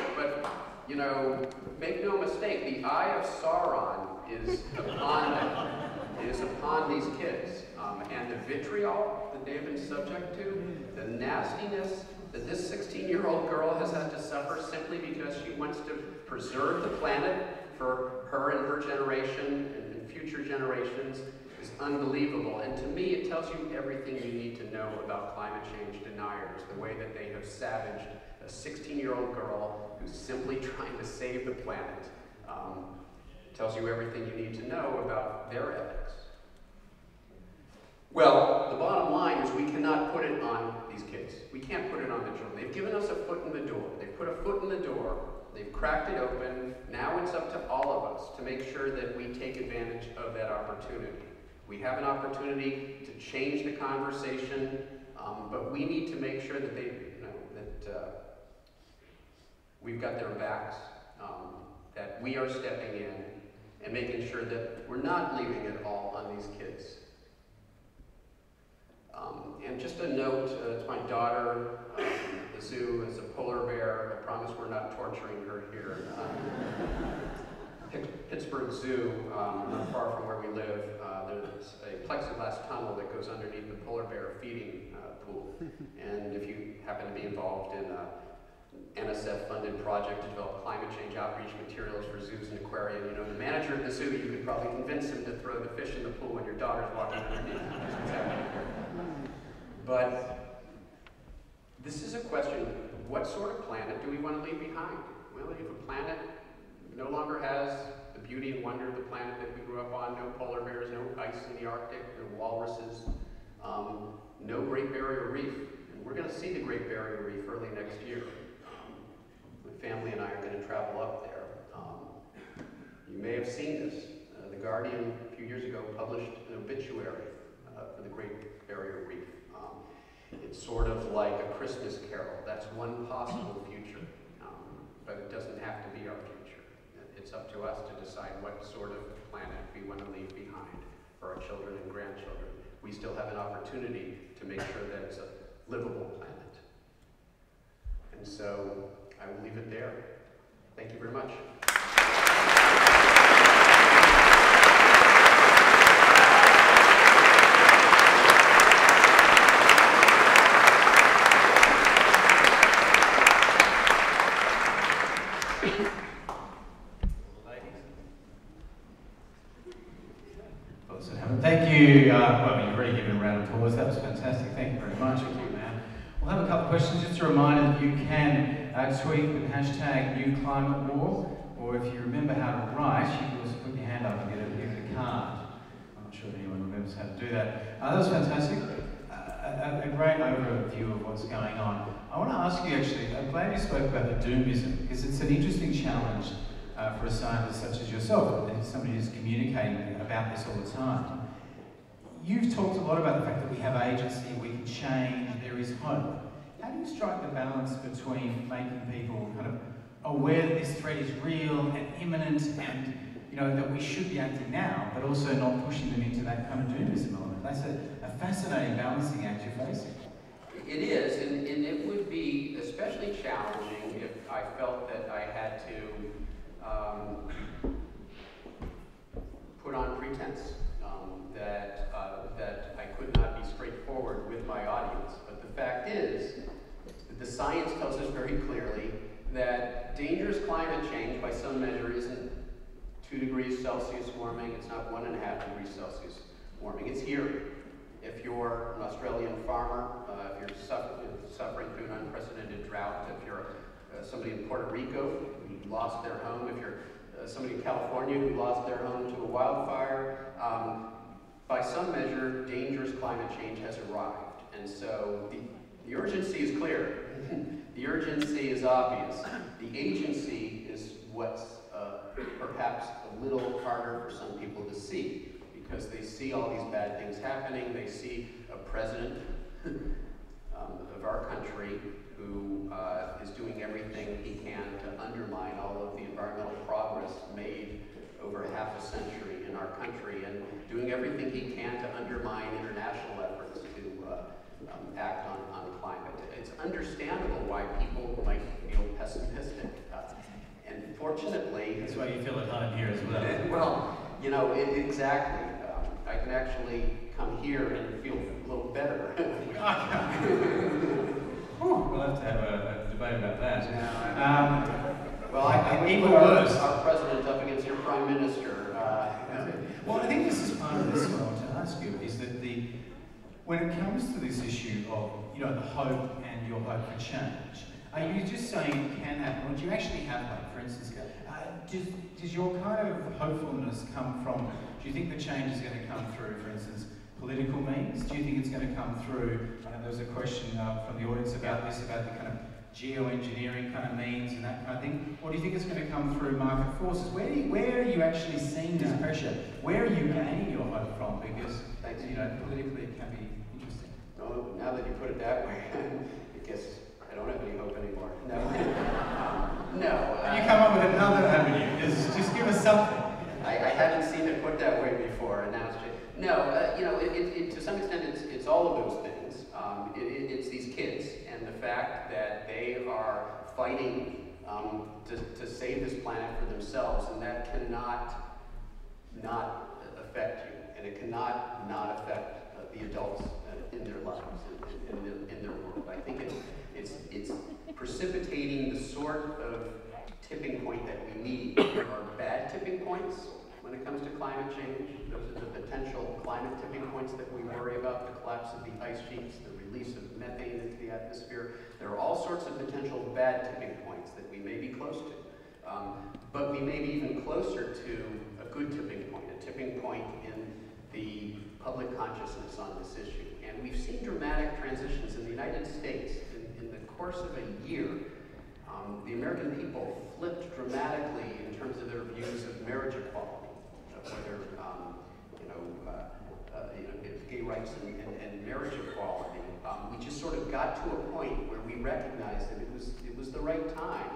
know, make no mistake, the eye of Sauron is upon them, is upon these kids. And the vitriol that they've been subject to, the nastiness that this 16-year-old girl has had to suffer simply because she wants to preserve the planet for her and her generation and future generations is unbelievable. And to me, it tells you everything you need to know about climate change deniers, the way that they have savaged a 16-year-old girl who's simply trying to save the planet. Tells you everything you need to know about their ethics. Well, the bottom line is we cannot put it on these kids. We can't put it on the children. They've given us a foot in the door. They've put a foot in the door. They've cracked it open. Now it's up to all of us to make sure that we take advantage of that opportunity. We have an opportunity to change the conversation, but we need to make sure that we've got their backs, that we are stepping in and making sure that we're not leaving it all on these kids. And just a note to my daughter, the zoo is a polar bear. I promise we're not torturing her here. Pittsburgh Zoo, not far from where we live, there's a plexiglass tunnel that goes underneath the polar bear feeding pool. And if you happen to be involved in an NSF-funded project to develop climate change outreach materials for zoos and aquaria, you know, the manager of the zoo, you could probably convince him to throw the fish in the pool when your daughter's walking underneath. That's what's happening here. But this is a question, what sort of planet do we want to leave behind? Well, if a planet no longer has the beauty and wonder of the planet that we grew up on, no polar bears, no ice in the Arctic, no walruses, no Great Barrier Reef. And we're going to see the Great Barrier Reef early next year. My family and I are going to travel up there. You may have seen this. The Guardian, a few years ago, published an obituary for the Great Barrier Reef. It's sort of like a Christmas carol. That's one possible future, but it doesn't have to be our future. It's up to us to decide what sort of planet we want to leave behind for our children and grandchildren. We still have an opportunity to make sure that it's a livable planet. And so I will leave it there. Thank you very much. Thank you. Well, you've already given a round of applause. That was fantastic. Thank you very much. Thank you, man. We'll have a couple of questions. Just a reminder that you can tweet with #NewClimateWar, or if you remember how to write, you can also put your hand up and get a card. I'm not sure if anyone remembers how to do that. That was fantastic. A great overview of what's going on. I want to ask you actually, I'm glad you spoke about the doomism, because it's an interesting challenge for a scientist such as yourself, and somebody who's communicating about this all the time. You've talked a lot about the fact that we have agency, we can change, there is hope. How do you strike the balance between making people kind of aware that this threat is real and imminent, and you know that we should be acting now, but also not pushing them into that kind of doomism element? That's a fascinating balancing act you're facing. It is, and it would be especially challenging if I felt that I had to put on pretense, that I could not be straightforward with my audience. But the fact is that the science tells us very clearly that dangerous climate change, by some measure, isn't 2 degrees Celsius warming, it's not 1.5 degrees Celsius warming, it's here. If you're an Australian farmer, if you're suffering through an unprecedented drought, if you're somebody in Puerto Rico who lost their home, if you're somebody in California who lost their home to a wildfire, by some measure, dangerous climate change has arrived. And so the urgency is clear. The urgency is obvious. The agency is what's perhaps a little harder for some people to see, because they see all these bad things happening. They see a president of our country who is doing everything he can to undermine all of the environmental progress made over half a century in our country, and doing everything he can to undermine international efforts to act on climate. It's understandable why people might feel pessimistic. And fortunately... That's why you feel at home here as well. Well, you know, exactly. I can actually come here and feel a little better. We'll have to have a debate about that. Well, I would even put worse. Our president up against your prime minister. Well, I think this is part of this. What I want to ask you is that when it comes to this issue of the hope and your hope for change, are you just saying it can happen, or do you actually have hope? For instance, does your kind of hopefulness come from? Do you think the change is going to come through, for instance, political means? Do you think it's going to come through? There was a question from the audience about this, about the kind of geoengineering kind of means and that kind of thing. Or do you think it's going to come through market forces? Where are you actually seeing this pressure? Where are you gaining your hope from? Because politically it can be interesting. Oh, now that you put it that way, I guess I don't have any hope anymore. No. No. Can you come up with another avenue? Just give us something. I haven't seen it put that way before, and now it's just, no. To some extent, it's all of those things. It's these kids and the fact that they are fighting to save this planet for themselves, and that cannot not affect you, and it cannot not affect the adults in their lives, in their world. I think it's precipitating the sort of tipping point that we need. There are bad tipping points when it comes to climate change. Those are the potential climate tipping points that we worry about, the collapse of the ice sheets, the release of methane into the atmosphere. There are all sorts of potential bad tipping points that we may be close to. But we may be even closer to a good tipping point, a tipping point in the public consciousness on this issue. And we've seen dramatic transitions in the United States. In the course of a year, the American people flipped dramatically in terms of their views of marriage equality, whether gay rights and marriage equality. We just sort of got to a point where we recognized that it was the right time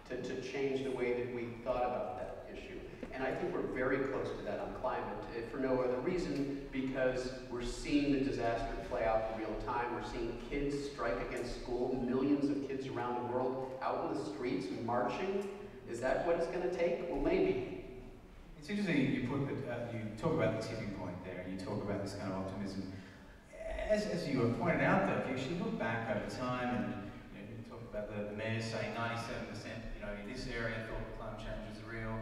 to change the way that we thought about that issue. And I think we're very close to that on climate, for no other reason, because we're seeing the disaster play out in real time. We're seeing kids strike against school, millions of kids around the world out in the streets marching. Is that what it's going to take? Well, maybe. It's interesting you talk about the tipping point there, and you talk about this kind of optimism. As you have pointed out, though, if you actually look back over time, and you talk about the mayors saying 97%, in this area thought climate change was real.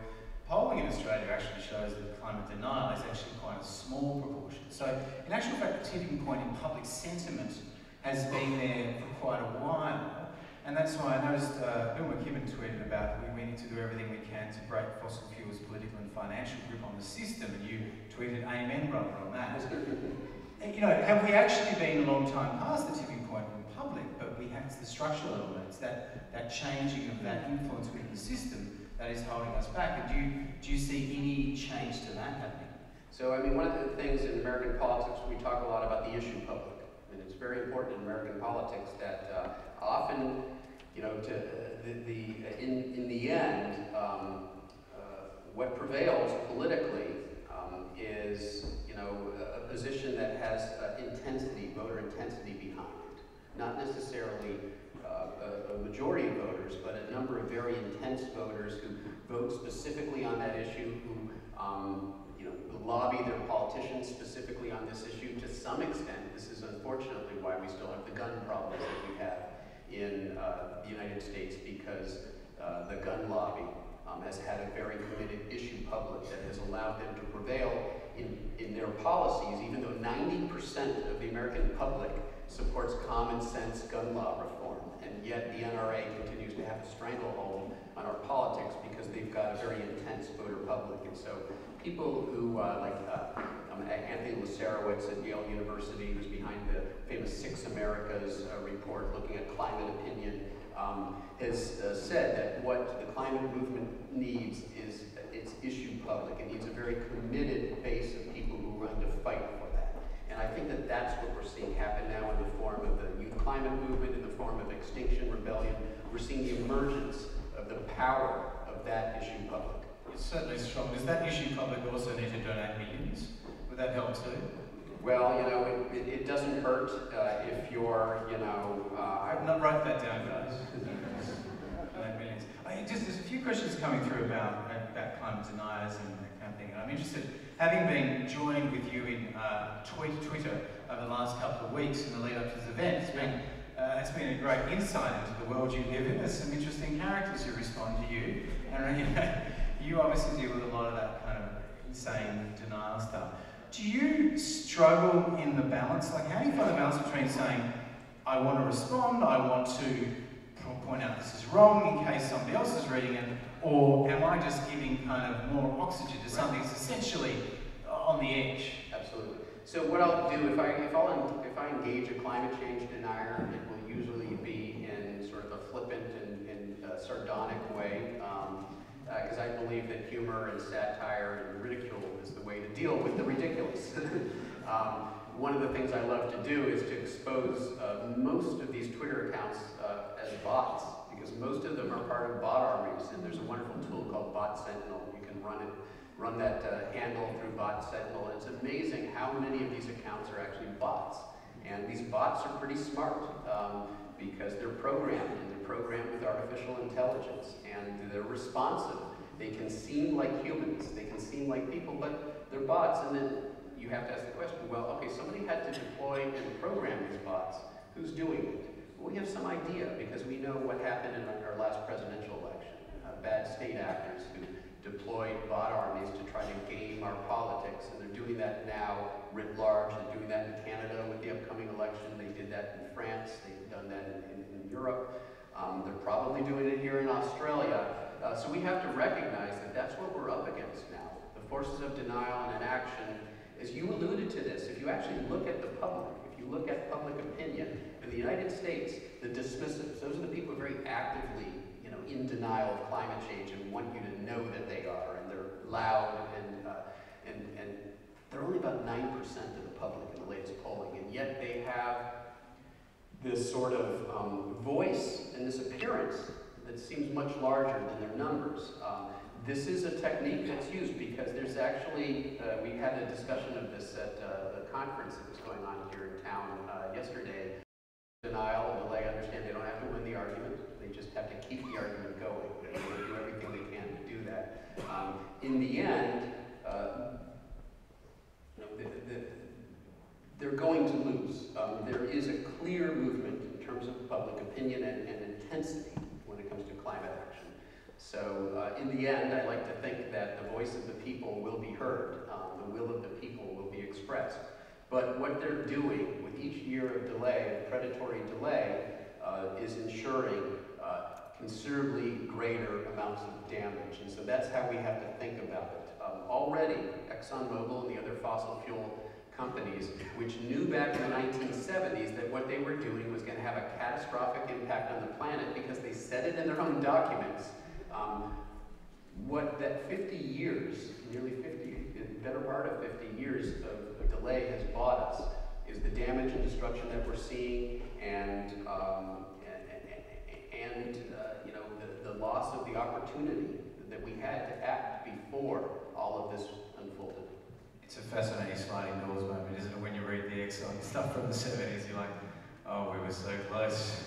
Polling in Australia actually shows that climate denial is actually quite a small proportion. So, in actual fact, the tipping point in public sentiment has been there for quite a while. And that's why I noticed Bill McKibben tweeted about we need to do everything we can to break fossil fuels' political and financial grip on the system, and you tweeted amen, brother, on that. Have we actually been a long time past the tipping point in public, but we have the structural elements, that changing of that influence within the system that is holding us back. And do you see any change to that happening? So, one of the things in American politics, we talk a lot about the issue public. And it's very important in American politics that often, in the end, what prevails politically is, a position that has intensity, voter intensity behind it. Not necessarily a majority of voters, but a number of very intense voters who vote specifically on that issue, who lobby their politicians specifically on this issue. To some extent, this is unfortunately why we still have the gun problems that we have in the United States, because the gun lobby has had a very committed issue public that has allowed them to prevail in their policies, even though 90% of the American public supports common sense gun law reform, and yet the NRA continues to have a stranglehold on our politics because they've got a very intense voter public. And so people who, like Anthony Lasarowitz at Yale University, who's behind the famous Six Americas report looking at climate opinion, has said that what the climate movement needs is its issue public. It needs a very committed base of people who are willing to fight for that. And I think that that's what we're seeing happen now in the form of the youth climate movement, in the form of Extinction Rebellion. We're seeing the emergence of the power of that issue public. It's certainly strong. Does that issue public also need to donate millions? Would that help too? Well, it doesn't hurt if you're, I've not write that down, guys. Donate millions. There's a few questions coming through about climate deniers and that kind of thing. And I'm interested, having been joined with you in Twitter over the last couple of weeks in the lead up to this event, it's been a great insight into the world you live in. There's some interesting characters who respond to you. And you obviously deal with a lot of that kind of insane denial stuff. Do you struggle in the balance? Like, how do you find the balance between saying, I want to respond, I want to point out this is wrong in case somebody else is reading it, or am I just giving kind of more oxygen to something that's essentially on the edge? Absolutely. So what I'll do, if I engage a climate change denier, it will usually be in sort of a flippant and sardonic way, because I believe that humor and satire and ridicule is the way to deal with the ridiculous. One of the things I love to do is to expose most of these Twitter accounts as bots, because most of them are part of bot armies, and there's a wonderful tool called Bot Sentinel. You can run that handle through Bot Sentinel, and it's amazing how many of these accounts are actually bots. And these bots are pretty smart because they're programmed, and they're programmed with artificial intelligence, and they're responsive. They can seem like humans, they can seem like people, but they're bots. And then you have to ask the question, well, okay, somebody had to deploy and program these bots. Who's doing it? Well, we have some idea because we know what happened in our last presidential election. Bad state actors who deployed bot armies to try to game our politics, and they're doing that now writ large. They're doing that in Canada with the upcoming election. They did that in France. They've done that in Europe. They're probably doing it here in Australia. So we have to recognize that that's what we're up against now. The forces of denial and inaction. As you alluded to this, if you actually look at the public, if you look at public opinion, in the United States, the dismissives, those are the people who are very actively, in denial of climate change and want you to know that they are, and they're loud, and they're only about 9% of the public in the latest polling, and yet they have this sort of voice and this appearance that seems much larger than their numbers. This is a technique that's used because there's actually, we had a discussion of this at the conference that was going on here in town yesterday. Denial and delay, I understand they don't have to win the argument, they just have to keep the argument going. They do everything they can to do that. In the end, they're going to lose. There is a clear movement in terms of public opinion and intensity when it comes to climate action. So in the end, I like to think that the voice of the people will be heard, the will of the people will be expressed. But what they're doing with each year of delay, predatory delay, is ensuring considerably greater amounts of damage. And so that's how we have to think about it. Already, ExxonMobil and the other fossil fuel companies, which knew back in the 1970s that what they were doing was going to have a catastrophic impact on the planet because they said it in their own documents. What that 50 years, nearly 50, the better part of 50 years of delay has bought us is the damage and destruction that we're seeing, and the loss of the opportunity that we had to act before all of this unfolded. It's a fascinating sliding doors moment, isn't it? When you read the Exxon stuff from the 70s, you're like, oh, we were so close.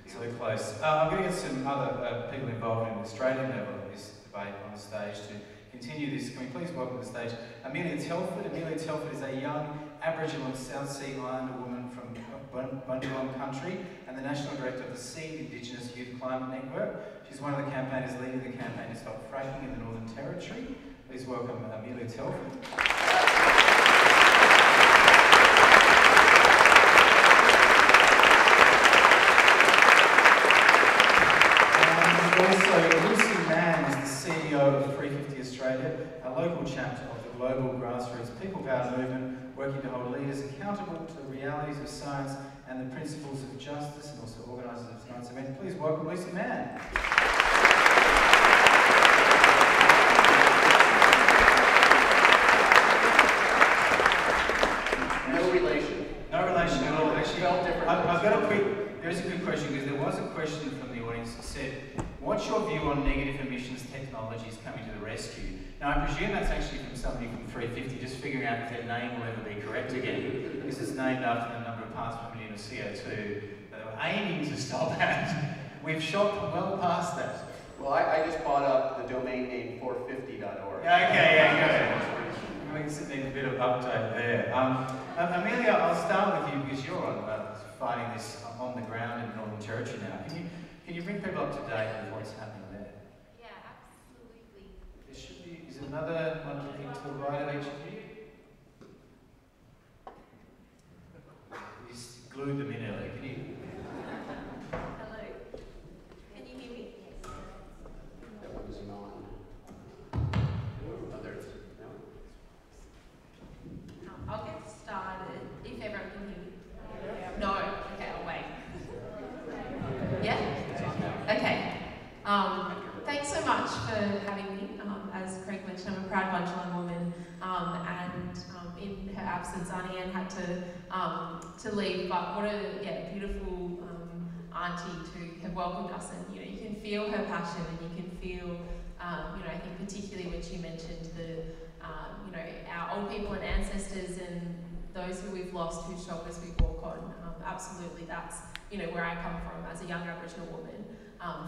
So close. I'm going to get some other people involved in the Australian level of this debate on the stage to continue this. Can we please welcome to the stage Amelia Telford. Amelia Telford is a young Aboriginal and South Sea Islander woman from Bundjalung country and the National Director of the Seed Indigenous Youth Climate Network. She's one of the campaigners leading the campaign to stop fracking in the Northern Territory. Please welcome Amelia Telford. Mann is the CEO of 350 Australia, a local chapter of the global grassroots people power movement, working to hold leaders accountable to the realities of science and the principles of justice, and also organisers of tonight's event. Please welcome Lucy Mann. No relation. No relation at all. Actually, I've got a quick, there is a good question, because there was a question from the audience that said, what's your view on negative emissions technologies coming to the rescue? Now, I presume that's actually from somebody from 350, just figuring out if their name will ever be correct again, because it's named after the number of parts per million of CO2 that they were aiming to stop at. We've shot well past that. Well, I just bought up the domain name 450.org. Okay, yeah, good. We need a bit of update there. Amelia, I'll start with you because you're fighting this on the ground in the Northern Territory now. Can you bring people up to date with what's happening there? Yeah, absolutely. There should be, is another one to the right of each of you? You just glued them in earlier. Can you? Hello. Can you hear me? That one's non. Others. No. I'll get started if everyone can hear me. No? Okay, I'll wait. Yeah? Okay. Thanks so much for having me. As Craig mentioned, I'm a proud Bungeline woman, and in her absence, Auntie Anne had to leave. But what a beautiful auntie to have welcomed us, and you can feel her passion, and you can feel I think particularly when she mentioned the our old people and ancestors and those who we've lost, whose shoulders we walk on. Absolutely, that's where I come from as a young Aboriginal woman,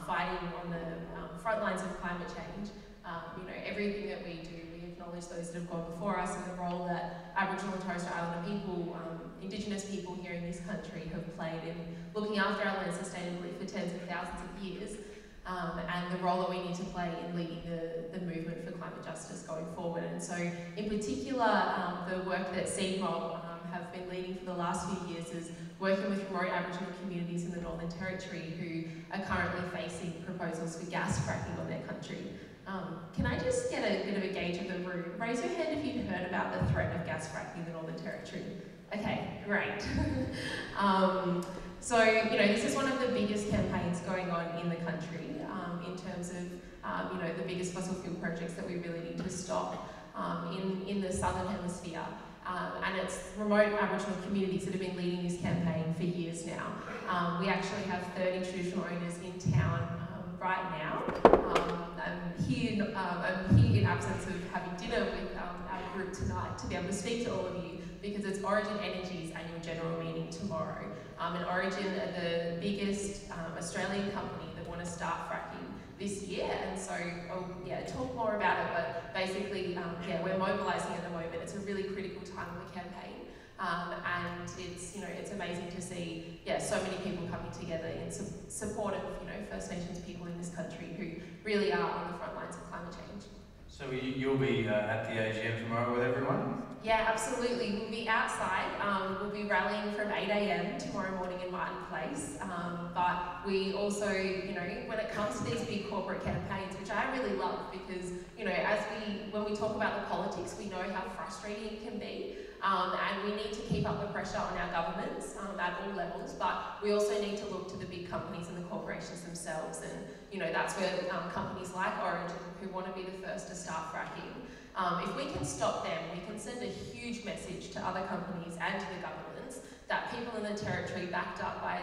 fighting on the front lines of climate change. Everything that we do, we acknowledge those that have gone before us and the role that Aboriginal and Torres Strait Islander people, Indigenous people here in this country have played in looking after our land sustainably for tens of thousands of years, and the role that we need to play in leading the movement for climate justice going forward. And so, in particular, the work that CMOB have been leading for the last few years is working with remote Aboriginal communities in the Northern Territory who are currently facing proposals for gas fracking on their country. Can I just get a bit of a gauge of the room? Raise your hand if you've heard about the threat of gas fracking in the Northern Territory. Okay, great. So, this is one of the biggest campaigns going on in the country in terms of, the biggest fossil fuel projects that we really need to stop in the Southern Hemisphere. And it's remote Aboriginal communities that have been leading this campaign for years now. We actually have 30 traditional owners in town right now. I'm here in absence of having dinner with our group tonight to be able to speak to all of you because it's Origin Energy's annual general meeting tomorrow. And Origin are the biggest Australian company that want to start fracking this year, and so I'll talk more about it, but basically we're mobilising at the moment. It's a really critical time in the campaign, and it's amazing to see so many people coming together in support of First Nations people in this country who really are on the front lines of climate change. So you'll be at the AGM tomorrow with everyone? Yeah, absolutely. We'll be outside. We'll be rallying from 8 a.m. tomorrow morning in Martin Place. But we also, when it comes to these big corporate campaigns, which I really love because, when we talk about the politics, we know how frustrating it can be. And we need to keep up the pressure on our governments at all levels, but we also need to look to the big companies and the corporations themselves. And, that's where companies like Origin, who want to be the first to start fracking, if we can stop them, we can send a huge message to other companies and to the governments that people in the territory, backed up by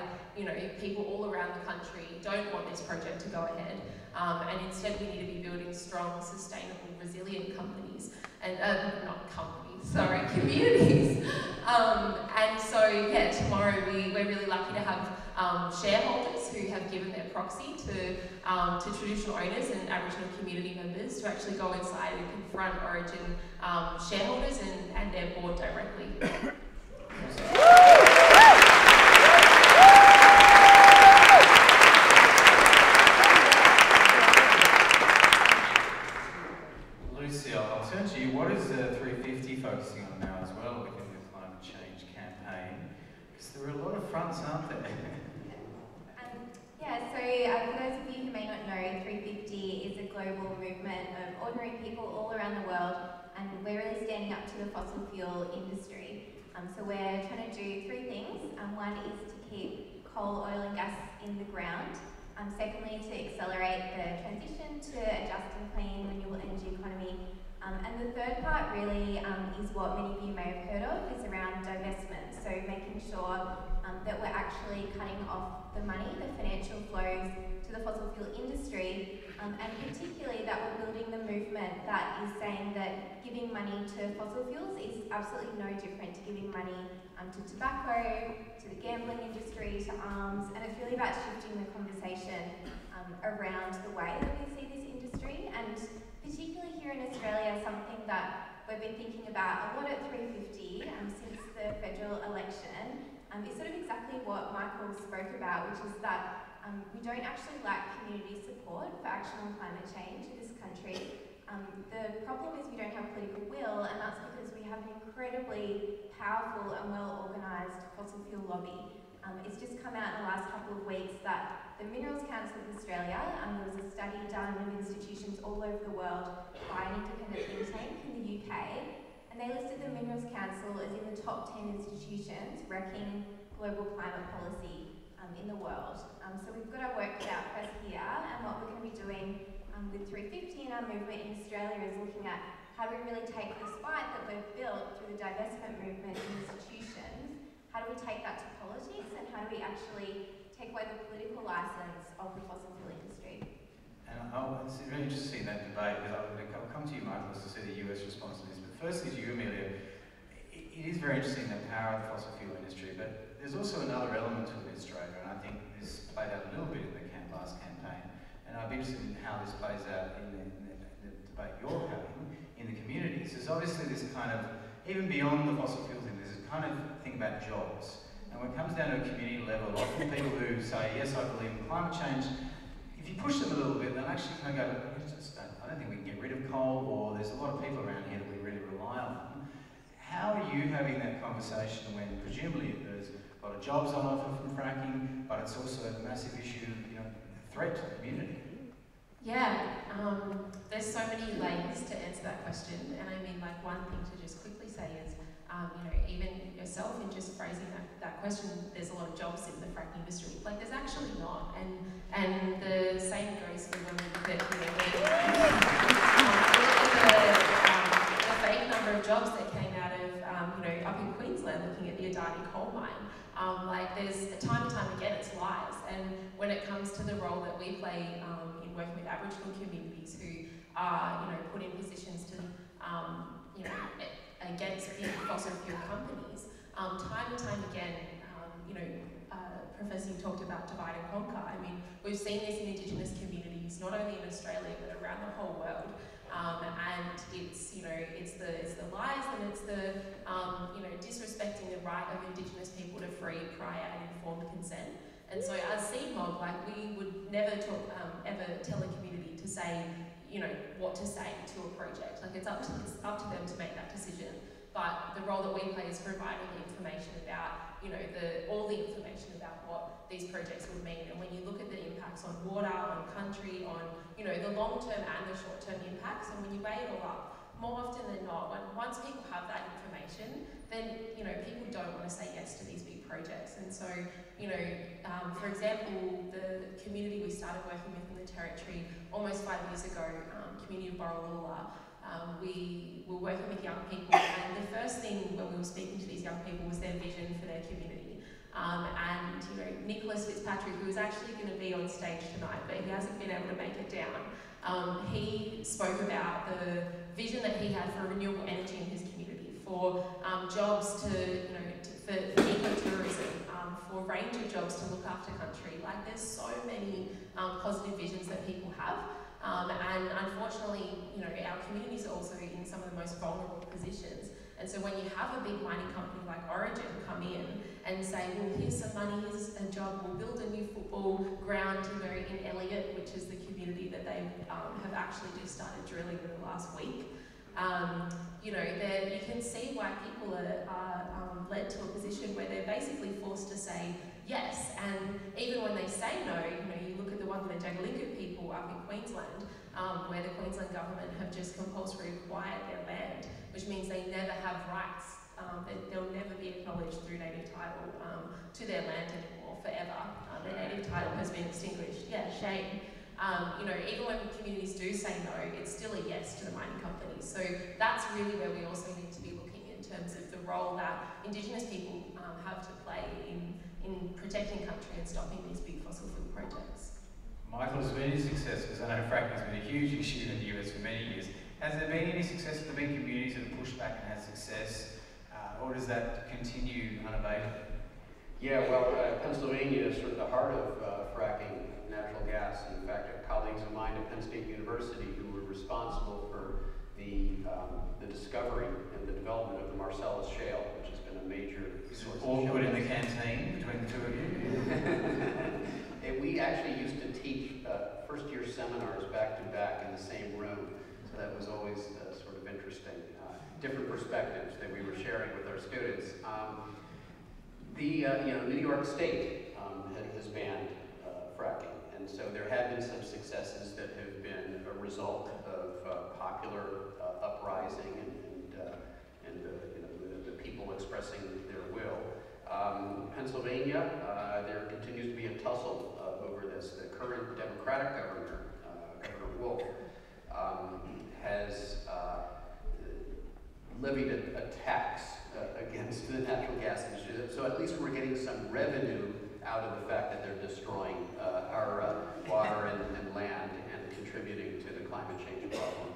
people all around the country, don't want this project to go ahead. And instead we need to be building strong, sustainable, resilient companies, and communities. And so tomorrow we're really lucky to have shareholders who have given their proxy to traditional owners and Aboriginal community members to actually go inside and confront Origin shareholders and their board directly. Lucy, I'll turn to you. What is 350 focusing on now as well within the climate change campaign? Because there are a lot of fronts, aren't there? For those of you who may not know, 350 is a global movement of ordinary people all around the world, and we're really standing up to the fossil fuel industry. So we're trying to do three things. One is to keep coal, oil and gas in the ground. Secondly, to accelerate the transition to a just and clean renewable energy economy. And the third part really is what many of you may have heard of, is around divestment. So making sure that we're actually cutting off the money, the financial flows to the fossil fuel industry, and particularly that we're building the movement that is saying that giving money to fossil fuels is absolutely no different to giving money to tobacco, to the gambling industry, to arms, and it's really about shifting the conversation around the way that we see this industry, and particularly here in Australia, something that we've been thinking about a lot at 350 since the federal election is sort of exactly what Michael spoke about, which is that we don't actually lack community support for action on climate change in this country. The problem is we don't have political will, and that's because we have an incredibly powerful and well-organised fossil fuel lobby. It's just come out in the last couple of weeks that the Minerals Council of Australia, there was a study done with institutions all over the world by an independent think tank in the UK, and they listed the Minerals Council as in the top 10 institutions wrecking global climate policy in the world. So we've got our work cut out for us here, and what we're going to be doing with 350 in our movement in Australia is looking at how do we really take this fight that we've built through the divestment movement in institutions, how do we take that to politics, and how do we actually take away the political license of the fossil fuel industry? And it's really interesting that debate, because I'll come to you, Michael, to see the US response to this. But firstly to you, Amelia, it is very interesting the power of the fossil fuel industry, but there's also another element to it in Australia, and I think this played out a little bit in the last campaign. And I'd be interested in how this plays out in the debate you're having in the communities. There's obviously this kind of, even beyond the fossil fuel thing, there's this kind of thing about jobs. And when it comes down to a community level, often people who say, yes, I believe in climate change, if you push them a little bit, they'll actually kind of go, I don't think we can get rid of coal, or there's a lot of people around here that we really rely on. How are you having that conversation when presumably there's a lot of jobs on offer from fracking, but it's also a massive issue, you know, threat to the community? Yeah, there's so many layers to answer that question, and I mean, like, one thing to just quickly say is, you know, even yourself in just phrasing that question, there's a lot of jobs in the fracking industry. Like, there's actually not, and the same goes for when we look at, you know, the fake number of jobs that came out of, you know, up in Queensland looking at the Adani coal mine. Like, there's time and time again, it's lies. And when it comes to the role that we play in working with Aboriginal communities who are, you know, put in positions to, you know, against big fossil fuel companies, time and time again, you know, Professor, you talked about divide and conquer. I mean, we've seen this in Indigenous communities, not only in Australia, but around the whole world. And it's, you know, it's the lies, and it's the, you know, disrespecting the right of Indigenous people to free, prior and informed consent. And so as CMOG, like, we would never talk, ever tell a community to say, you know, what to say to a project. Like, it's up to them to make that decision. But the role that we play is providing the information about, you know, all the information about what these projects would mean. And when you look at the impacts on water, on country, on, you know, the long-term and the short-term impacts, and when you weigh it all up, more often than not, once people have that information, then, you know, people don't want to say yes to these big projects. And so, you know, for example, the community we started working with in the Territory almost 5 years ago, community of Borroloola, we were working with young people, and the first thing when we were speaking to these young people was their vision for their community. And, you know, Nicholas Fitzpatrick, who was actually going to be on stage tonight, but he hasn't been able to make it down, he spoke about the vision that he had for renewable energy in his community, for jobs to, you know, for ecotourism, for a range of jobs to look after country. Like, there's so many positive visions that people have. And unfortunately, you know, our communities are also in some of the most vulnerable positions. And so when you have a big mining company like Origin come in and say, well, here's some money, here's a job, we'll build a new football ground, you know, in Elliott, which is the community that they have actually just started drilling in the last week. You know, you can see why people are led to a position where they're basically forced to say yes, and even when they say no, you know, you look at the Wangan and Jagalingou people up in Queensland, where the Queensland government have just compulsory acquired their land, which means they never have rights, they'll never be acknowledged through native title to their land anymore, forever. Their native title has been extinguished. Yeah, shame. You know, even when communities do say no, it's still a yes to the mining companies. So that's really where we also need to be looking in terms of the role that Indigenous people have to play in protecting country and stopping these big fossil fuel projects. Michael, has there been any success? Because I know fracking has been a huge issue in the US for many years. Has there been any success? Have there been communities that have pushed back and had success? Or does that continue unabated? Yeah, well, Pennsylvania is sort of the heart of fracking natural gas. In fact, colleagues of mine at Penn State University who were responsible for the discovery and the development of the Marcellus Shale, which has been a major source of all shale put in gas. the canteen between the two of you? And we actually used to teach first-year seminars back-to-back in the same room, so that was always sort of interesting. Different perspectives that we were sharing with our students. New York State has banned fracking, and so there have been some successes that have been a result of popular uprising and the people expressing their will. Pennsylvania, there continues to be a tussle over this. The current Democratic governor, Governor Wolf, has levied a tax against the natural gas industry. So at least we're getting some revenue out of the fact that they're destroying our water and land and contributing to the climate change problem.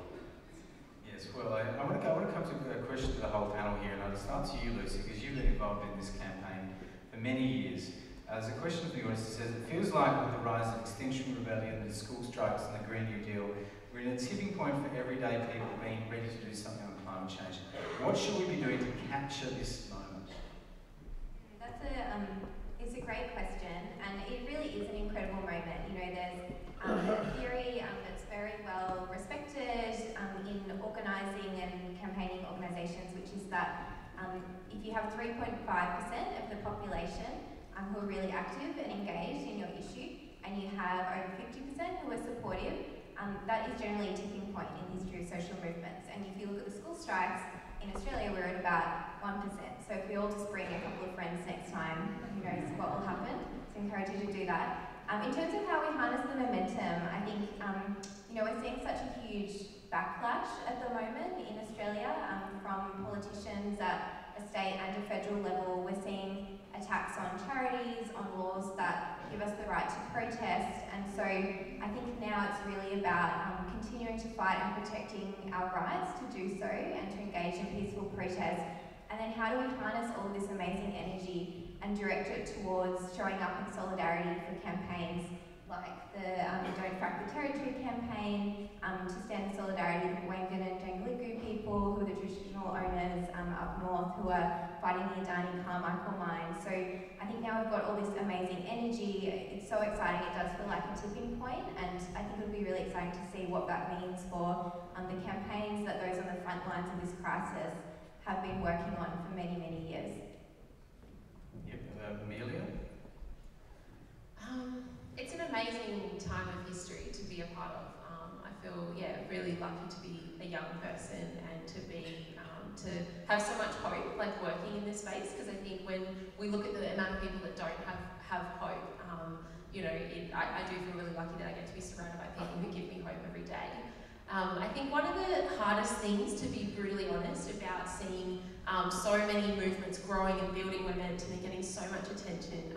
Yes, well, I want to come to a question to the whole panel here, and I'll start to you, Lucy, because you've been involved in this campaign for many years. There's a question from the audience that says, it feels like with the rise of Extinction Rebellion, the school strikes and the Green New Deal, we're in a tipping point for everyday people being ready to do something on climate change. What should we be doing to capture this moment? It's a great question, and it really is an incredible moment. You know, there's a theory that's very well respected in organising and campaigning organisations, which is that if you have 3.5% of the population who are really active and engaged in your issue, and you have over 50% who are supportive, that is generally a tipping point in the history of social movements. And if you look at the school strikes, in Australia we're at about 1%. So if we all just bring a couple of friends next time, who knows what will happen. So I encourage you to do that. In terms of how we harness the momentum, I think we're seeing such a huge backlash at the moment in Australia from politicians at a state and a federal level. We're seeing attacks on charities, on laws that give us the right to protest, and so I think now it's really about continuing to fight and protecting our rights to do so and to engage in peaceful protest. And then how do we harness all of this amazing energy and direct it towards showing up in solidarity for campaigns like the Don't Frack the Territory campaign, to stand in solidarity with the Wangan and Dangaligu people, who are the traditional owners up north, who are fighting the Adani Carmichael mine. So I think now we've got all this amazing energy. It's so exciting. It does feel like a tipping point, and I think it'll be really exciting to see what that means for the campaigns that those on the front lines of this crisis have been working on for many, many years. Yep, Amelia? It's an amazing time of history to be a part of. I feel, really lucky to be a young person and to be to have so much hope, like working in this space. Because I think when we look at the amount of people that don't have hope, I do feel really lucky that I get to be surrounded by people who give me hope every day. I think one of the hardest things, to be brutally honest, about seeing so many movements growing and building momentum and getting so much attention,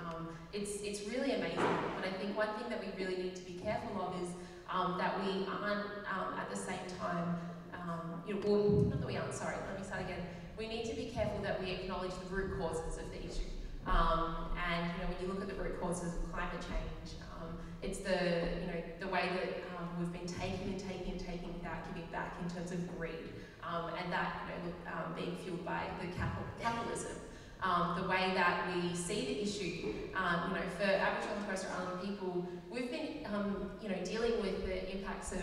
it's really amazing. But I think one thing that we really need to be careful of is that we aren't at the same time, not that we aren't, sorry, let me start again. We need to be careful that we acknowledge the root causes of the issue. When you look at the root causes of climate change, it's the way that we've been taking without giving back in terms of greed, and that being fueled by the capitalism. The way that we see the issue, for Aboriginal and Torres Strait Islander people, we've been, dealing with the impacts of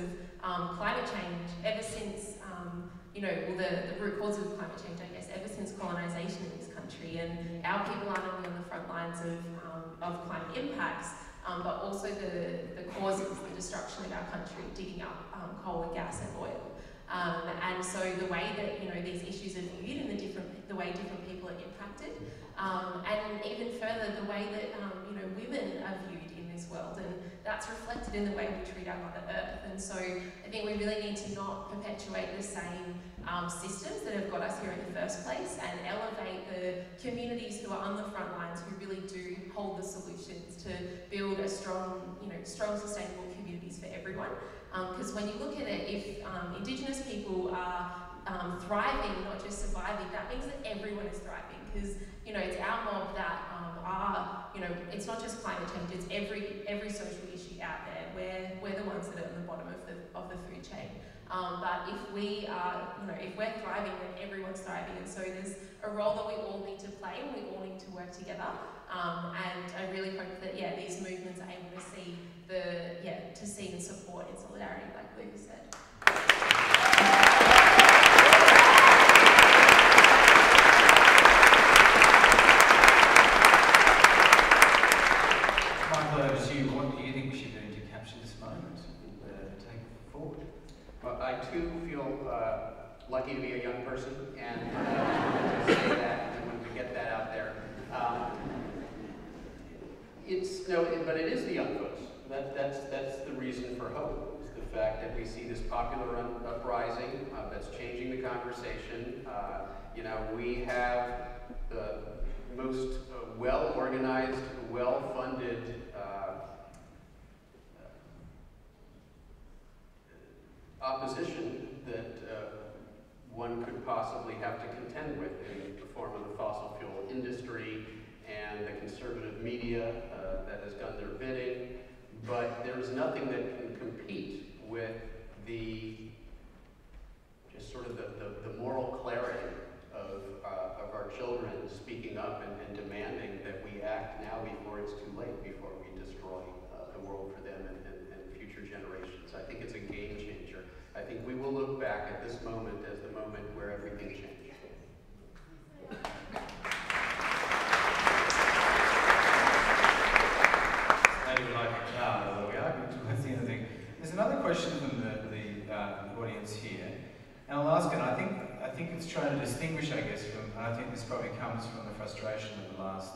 climate change ever since, the root causes of climate change, I guess, ever since colonisation in this country. And our people aren't only on the front lines of climate impacts, but also the causes, the destruction of our country, digging up coal and gas and oil. And so the way that these issues are viewed and the way different people are impacted, and even further the way that women are viewed in this world, and that's reflected in the way we treat our Mother Earth. And so I think we really need to not perpetuate the same systems that have got us here in the first place, and elevate the communities who are on the front lines, who really do hold the solutions to build a strong, strong sustainable communities for everyone. Because when you look at it, if Indigenous people are thriving, not just surviving, that means that everyone is thriving, because it's our mob that it's not just climate change, it's every social issue out there. We're the ones that are at the bottom of the food chain. But if we're thriving, then everyone's thriving, and so there's a role that we all need to play, and we all need to work together. And I really hope that these movements are able to see and support in solidarity, like Luke said. What do you think we should do to capture this moment and take it forward? Well, I too feel lucky to be a young person, and to say that and when we get that out there. But it is the young folks. That's the reason for hope. Is the fact that we see this popular uprising that's changing the conversation. We have the most well-organized, well-funded opposition that one could possibly have to contend with in the form of the fossil fuel industry and the conservative media that has done their bidding. But there's nothing that can compete with the moral clarity of our children speaking up and demanding that we act now before it's too late, before we destroy the world for them and future generations. I think it's a game changer. I think we will look back at this moment as the moment where everything changed. There's another question from the audience here, and I'll ask it. I think it's trying to distinguish, I guess, from, and I think this probably comes from the frustration of the last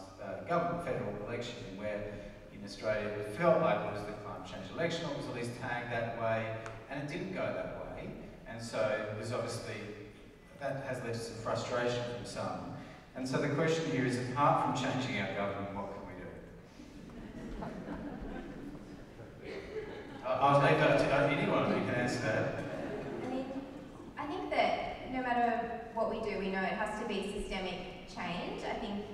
government federal election, where in Australia it felt like it was the climate change election, or it was at least tagged that way, and it didn't go that way. And so there's obviously, that has led to some frustration from some. And so the question here is, apart from changing our government, what can we do? I'll leave that to anyone who can answer that. I think that no matter what we do, we know it has to be systemic change. I think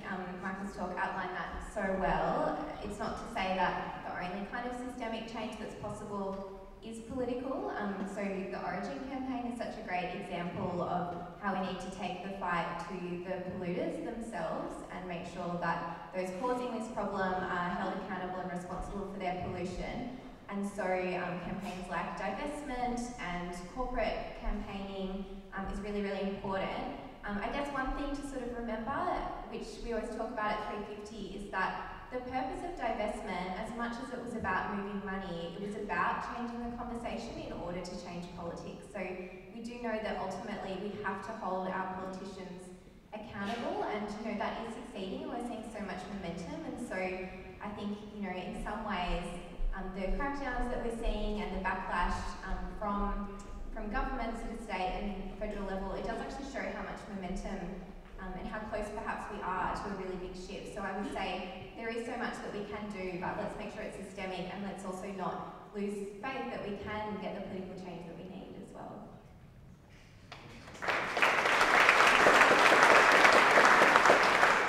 Michael's talk outlined that so well. It's not to say that the only kind of systemic change that's possible is political. So the Origin campaign is such a great example of how we need to take the fight to the polluters themselves and make sure that those causing this problem are held accountable and responsible for their pollution. And so campaigns like divestment and corporate campaigning is really, really important. I guess one thing to sort of remember, which we always talk about at 350, is that the purpose of divestment, as much as it was about moving money, it was about changing the conversation in order to change politics. So we do know that ultimately we have to hold our politicians accountable, and that is succeeding. We're seeing so much momentum, and so I think in some ways the crackdowns that we're seeing and the backlash from governments at a state and federal level, it does actually show how much momentum and how close perhaps we are to a really big shift. So I would say there is so much that we can do, but let's make sure it's systemic, and let's also not lose faith that we can get the political change that we need as well.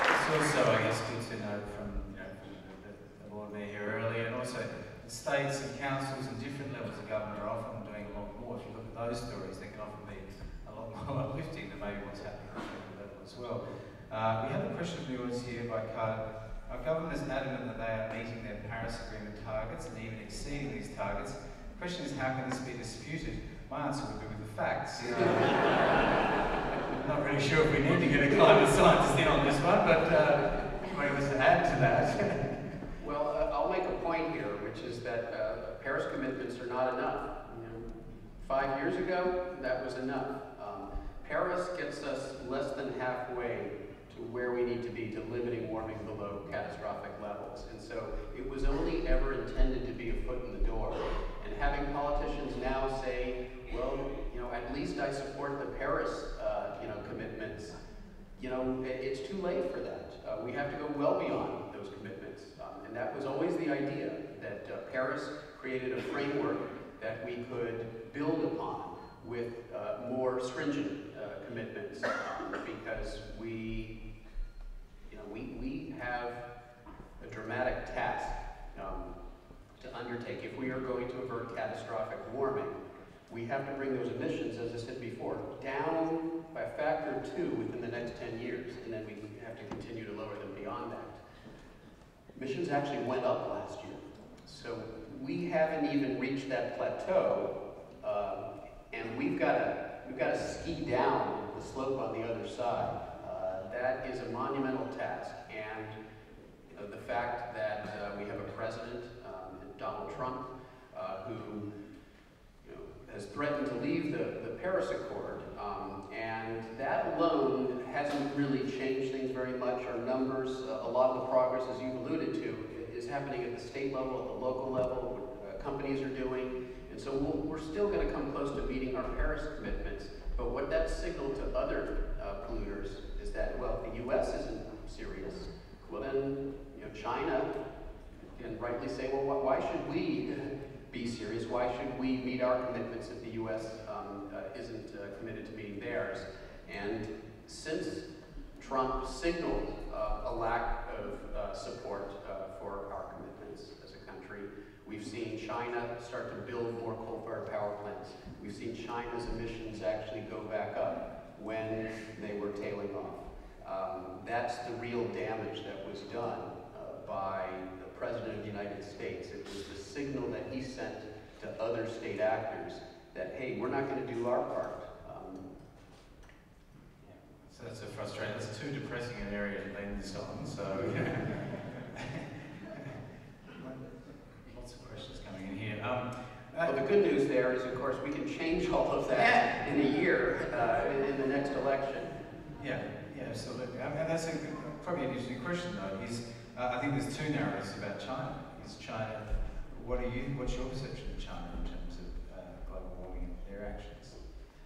It's also, I guess, good to know from the Lord Mayor here earlier, and also the states and councils and different levels of government are often doing a lot more. If you look at those stories, they can often be a lot more uplifting than maybe what's happening at the federal level as well. We have a question from the audience here by Carter. Our government is adamant that they are meeting their Paris Agreement targets and even exceeding these targets. The question is, how can this be disputed? My answer would be with the facts. I'm not really sure if we need to get a climate scientist in on this one, but maybe to add to that. Well, I'll make a point here, which is that Paris commitments are not enough. 5 years ago, that was enough. Paris gets us less than halfway to where we need to be to limiting warming below catastrophic levels. And so it was only ever intended to be a foot in the door. And having politicians now say, well, at least I support the Paris, commitments, it's too late for that. We have to go well beyond those commitments. And that was always the idea, that Paris created a framework that we could build upon with more stringent because we have a dramatic task to undertake. If we are going to avert catastrophic warming, we have to bring those emissions, as I said before, down by a factor of 2 within the next 10 years, and then we have to continue to lower them beyond that. Emissions actually went up last year, so we haven't even reached that plateau, and we've got to ski down the slope on the other side. That is a monumental task, and the fact that we have a president, Donald Trump, who has threatened to leave the Paris Accord, and that alone hasn't really changed things very much. Our numbers, a lot of the progress, as you've alluded to, is happening at the state level, at the local level, what companies are doing, and so we're still going to come close to meeting our Paris commitments. But what that signaled to other polluters is that, well, if the U.S. isn't serious, well then, China can rightly say, well, why should we be serious? Why should we meet our commitments if the U.S. isn't committed to meeting theirs? And since Trump signaled a lack of support for our commitments as a country, we've seen China start to build more coal-fired power plants. We've seen China's emissions actually go back up when they were tailing off. That's the real damage that was done by the President of the United States. It was the signal that he sent to other state actors that, hey, we're not going to do our part. So that's a frustrating, that's too depressing an area to blame this on, so lots of questions coming in here. Well, the good news there is, of course, we can change all of that in a year in the next election. Yeah, absolutely. And that's probably an interesting question, though. I think there's two narratives about China. Is China, what's your perception of China in terms of global warming and their actions?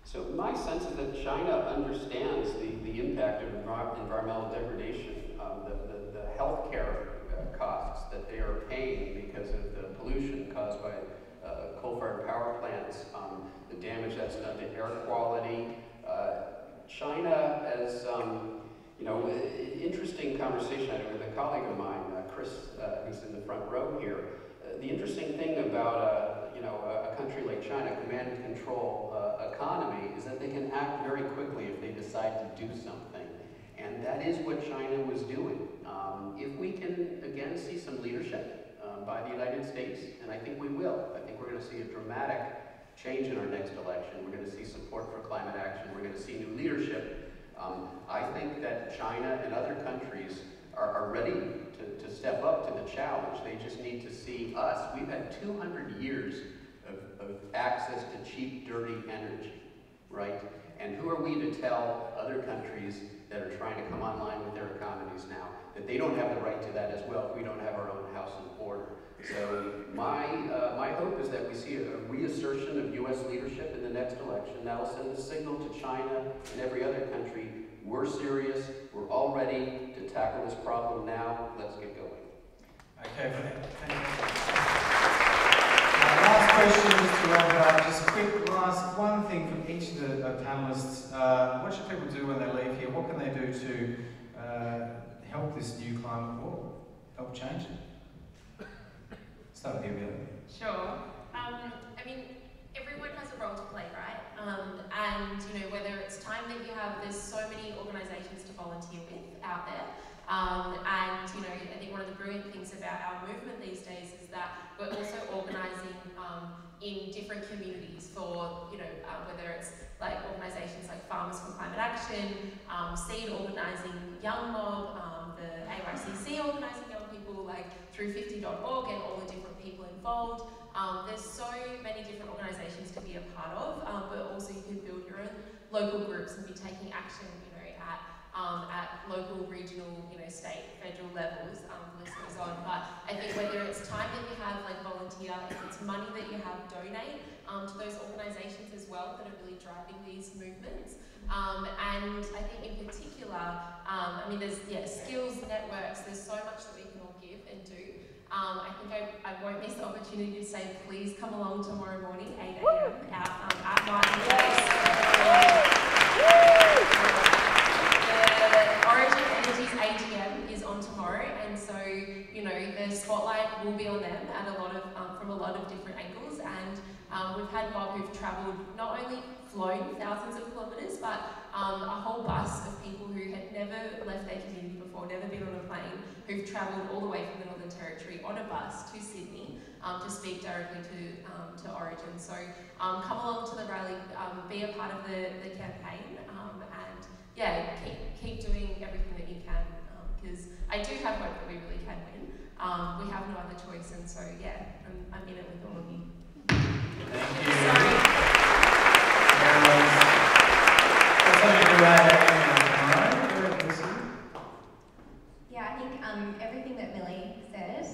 So my sense is that China understands the impact of environmental degradation, the healthcare costs that they are paying because of the pollution caused by coal-fired power plants, the damage that's done to air quality. China, as interesting conversation I had with a colleague of mine, Chris, who's in the front row here. The interesting thing about a country like China, command and control economy, is that they can act very quickly if they decide to do something, and that is what China was doing. If we can again see some leadership by the United States, and I think we will. I think we're going to see a dramatic change in our next election. We're going to see support for climate action. We're going to see new leadership. I think that China and other countries are ready to step up to the challenge. They just need to see us. We've had 200 years of access to cheap, dirty energy, right? And who are we to tell other countries that are trying to come online with their economies now that they don't have the right to that as well if we don't have our own house in order? So my hope is that we see a reassertion of U.S. leadership in the next election. That'll send a signal to China and every other country. We're serious. We're all ready to tackle this problem now. Let's get going. Okay, thank you. Last question, just to wrap it up. Just a quick last one thing from each of the panelists. What should people do when they leave here? What can they do to help this new climate war? Help change it? Start with you, Billy. Sure. I mean, everyone has a role to play, right? And whether it's time that you have, there's so many organisations to volunteer with out there. And I think one of the brilliant things about our movement these days is that we're also organising in different communities for, whether it's like organisations like Farmers for Climate Action, SEED organising Young Mob, the AYCC organising young people, like through 50.org and all the different people involved. There's so many different organisations to be a part of, but also you can build your own local groups and be taking action, at local, regional, state, federal levels. The list goes on. But I think whether it's time that you have, like volunteer, if it's money that you have, donate to those organisations as well that are really driving these movements. And I think in particular, there's skills, networks. There's so much that we can all give and do. I think I won't miss the opportunity to say, please come along tomorrow morning, 8 a.m. at Martin Place. had a mob who've travelled, not only flown thousands of kilometres, but a whole bus of people who had never left their community before, never been on a plane, who've travelled all the way from the Northern Territory on a bus to Sydney to speak directly to Origin. So come along to the rally, be a part of the campaign, and yeah, keep doing everything that you can, because I do have hope that we really can win. We have no other choice, and so yeah, I'm in it with all of you. Thank you. Sorry. Yeah, I think everything that Millie said.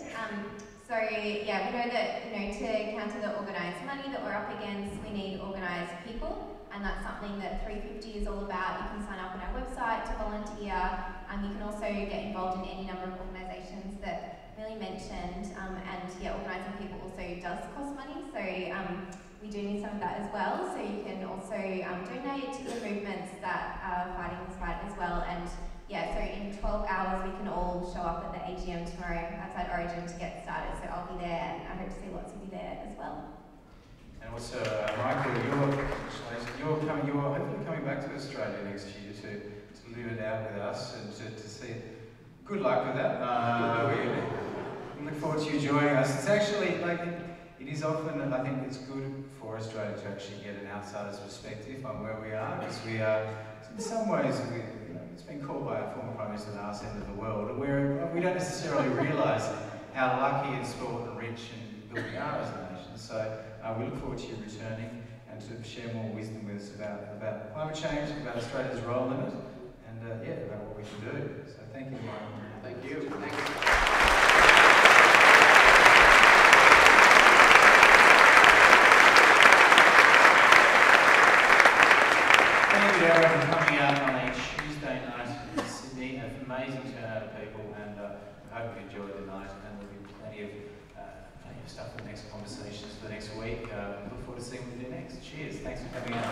So yeah, we know that to counter the organised money that we're up against, we need organised people, and that's something that 350 is all about. You can sign up on our website to volunteer. You can also get involved in any number of organisations that Millie mentioned, and yeah, organising people also does cost money. So we do need some of that as well. So you can also donate to the movements that are fighting this fight as well. And yeah, so in 12 hours we can all show up at the AGM tomorrow outside Origin to get started. So I'll be there, and I hope to see lots of you there as well. And also, Michael, you're hopefully coming back to Australia next year to live it out with us and to see it. Good luck with that. We look forward to you joining us. It's actually it is often, I think it's good for Australia to actually get an outsider's perspective on where we are, because we are, in some ways, it's been called by a former Prime Minister the arse end of the world, where we don't necessarily realise how lucky and spoiled and rich and good we are as a nation. So we look forward to you returning and to share more wisdom with us about climate change, about Australia's role in it, and about what we can do. So thank you, Michael. Thank you. Thanks. Thank you, Darren, for coming out on a Tuesday night in Sydney. An amazing turnout of people, and I hope you enjoyed the night. And there'll be plenty of stuff for the next conversations for the next week. Look forward to seeing what we do next. Cheers. Thanks for coming out.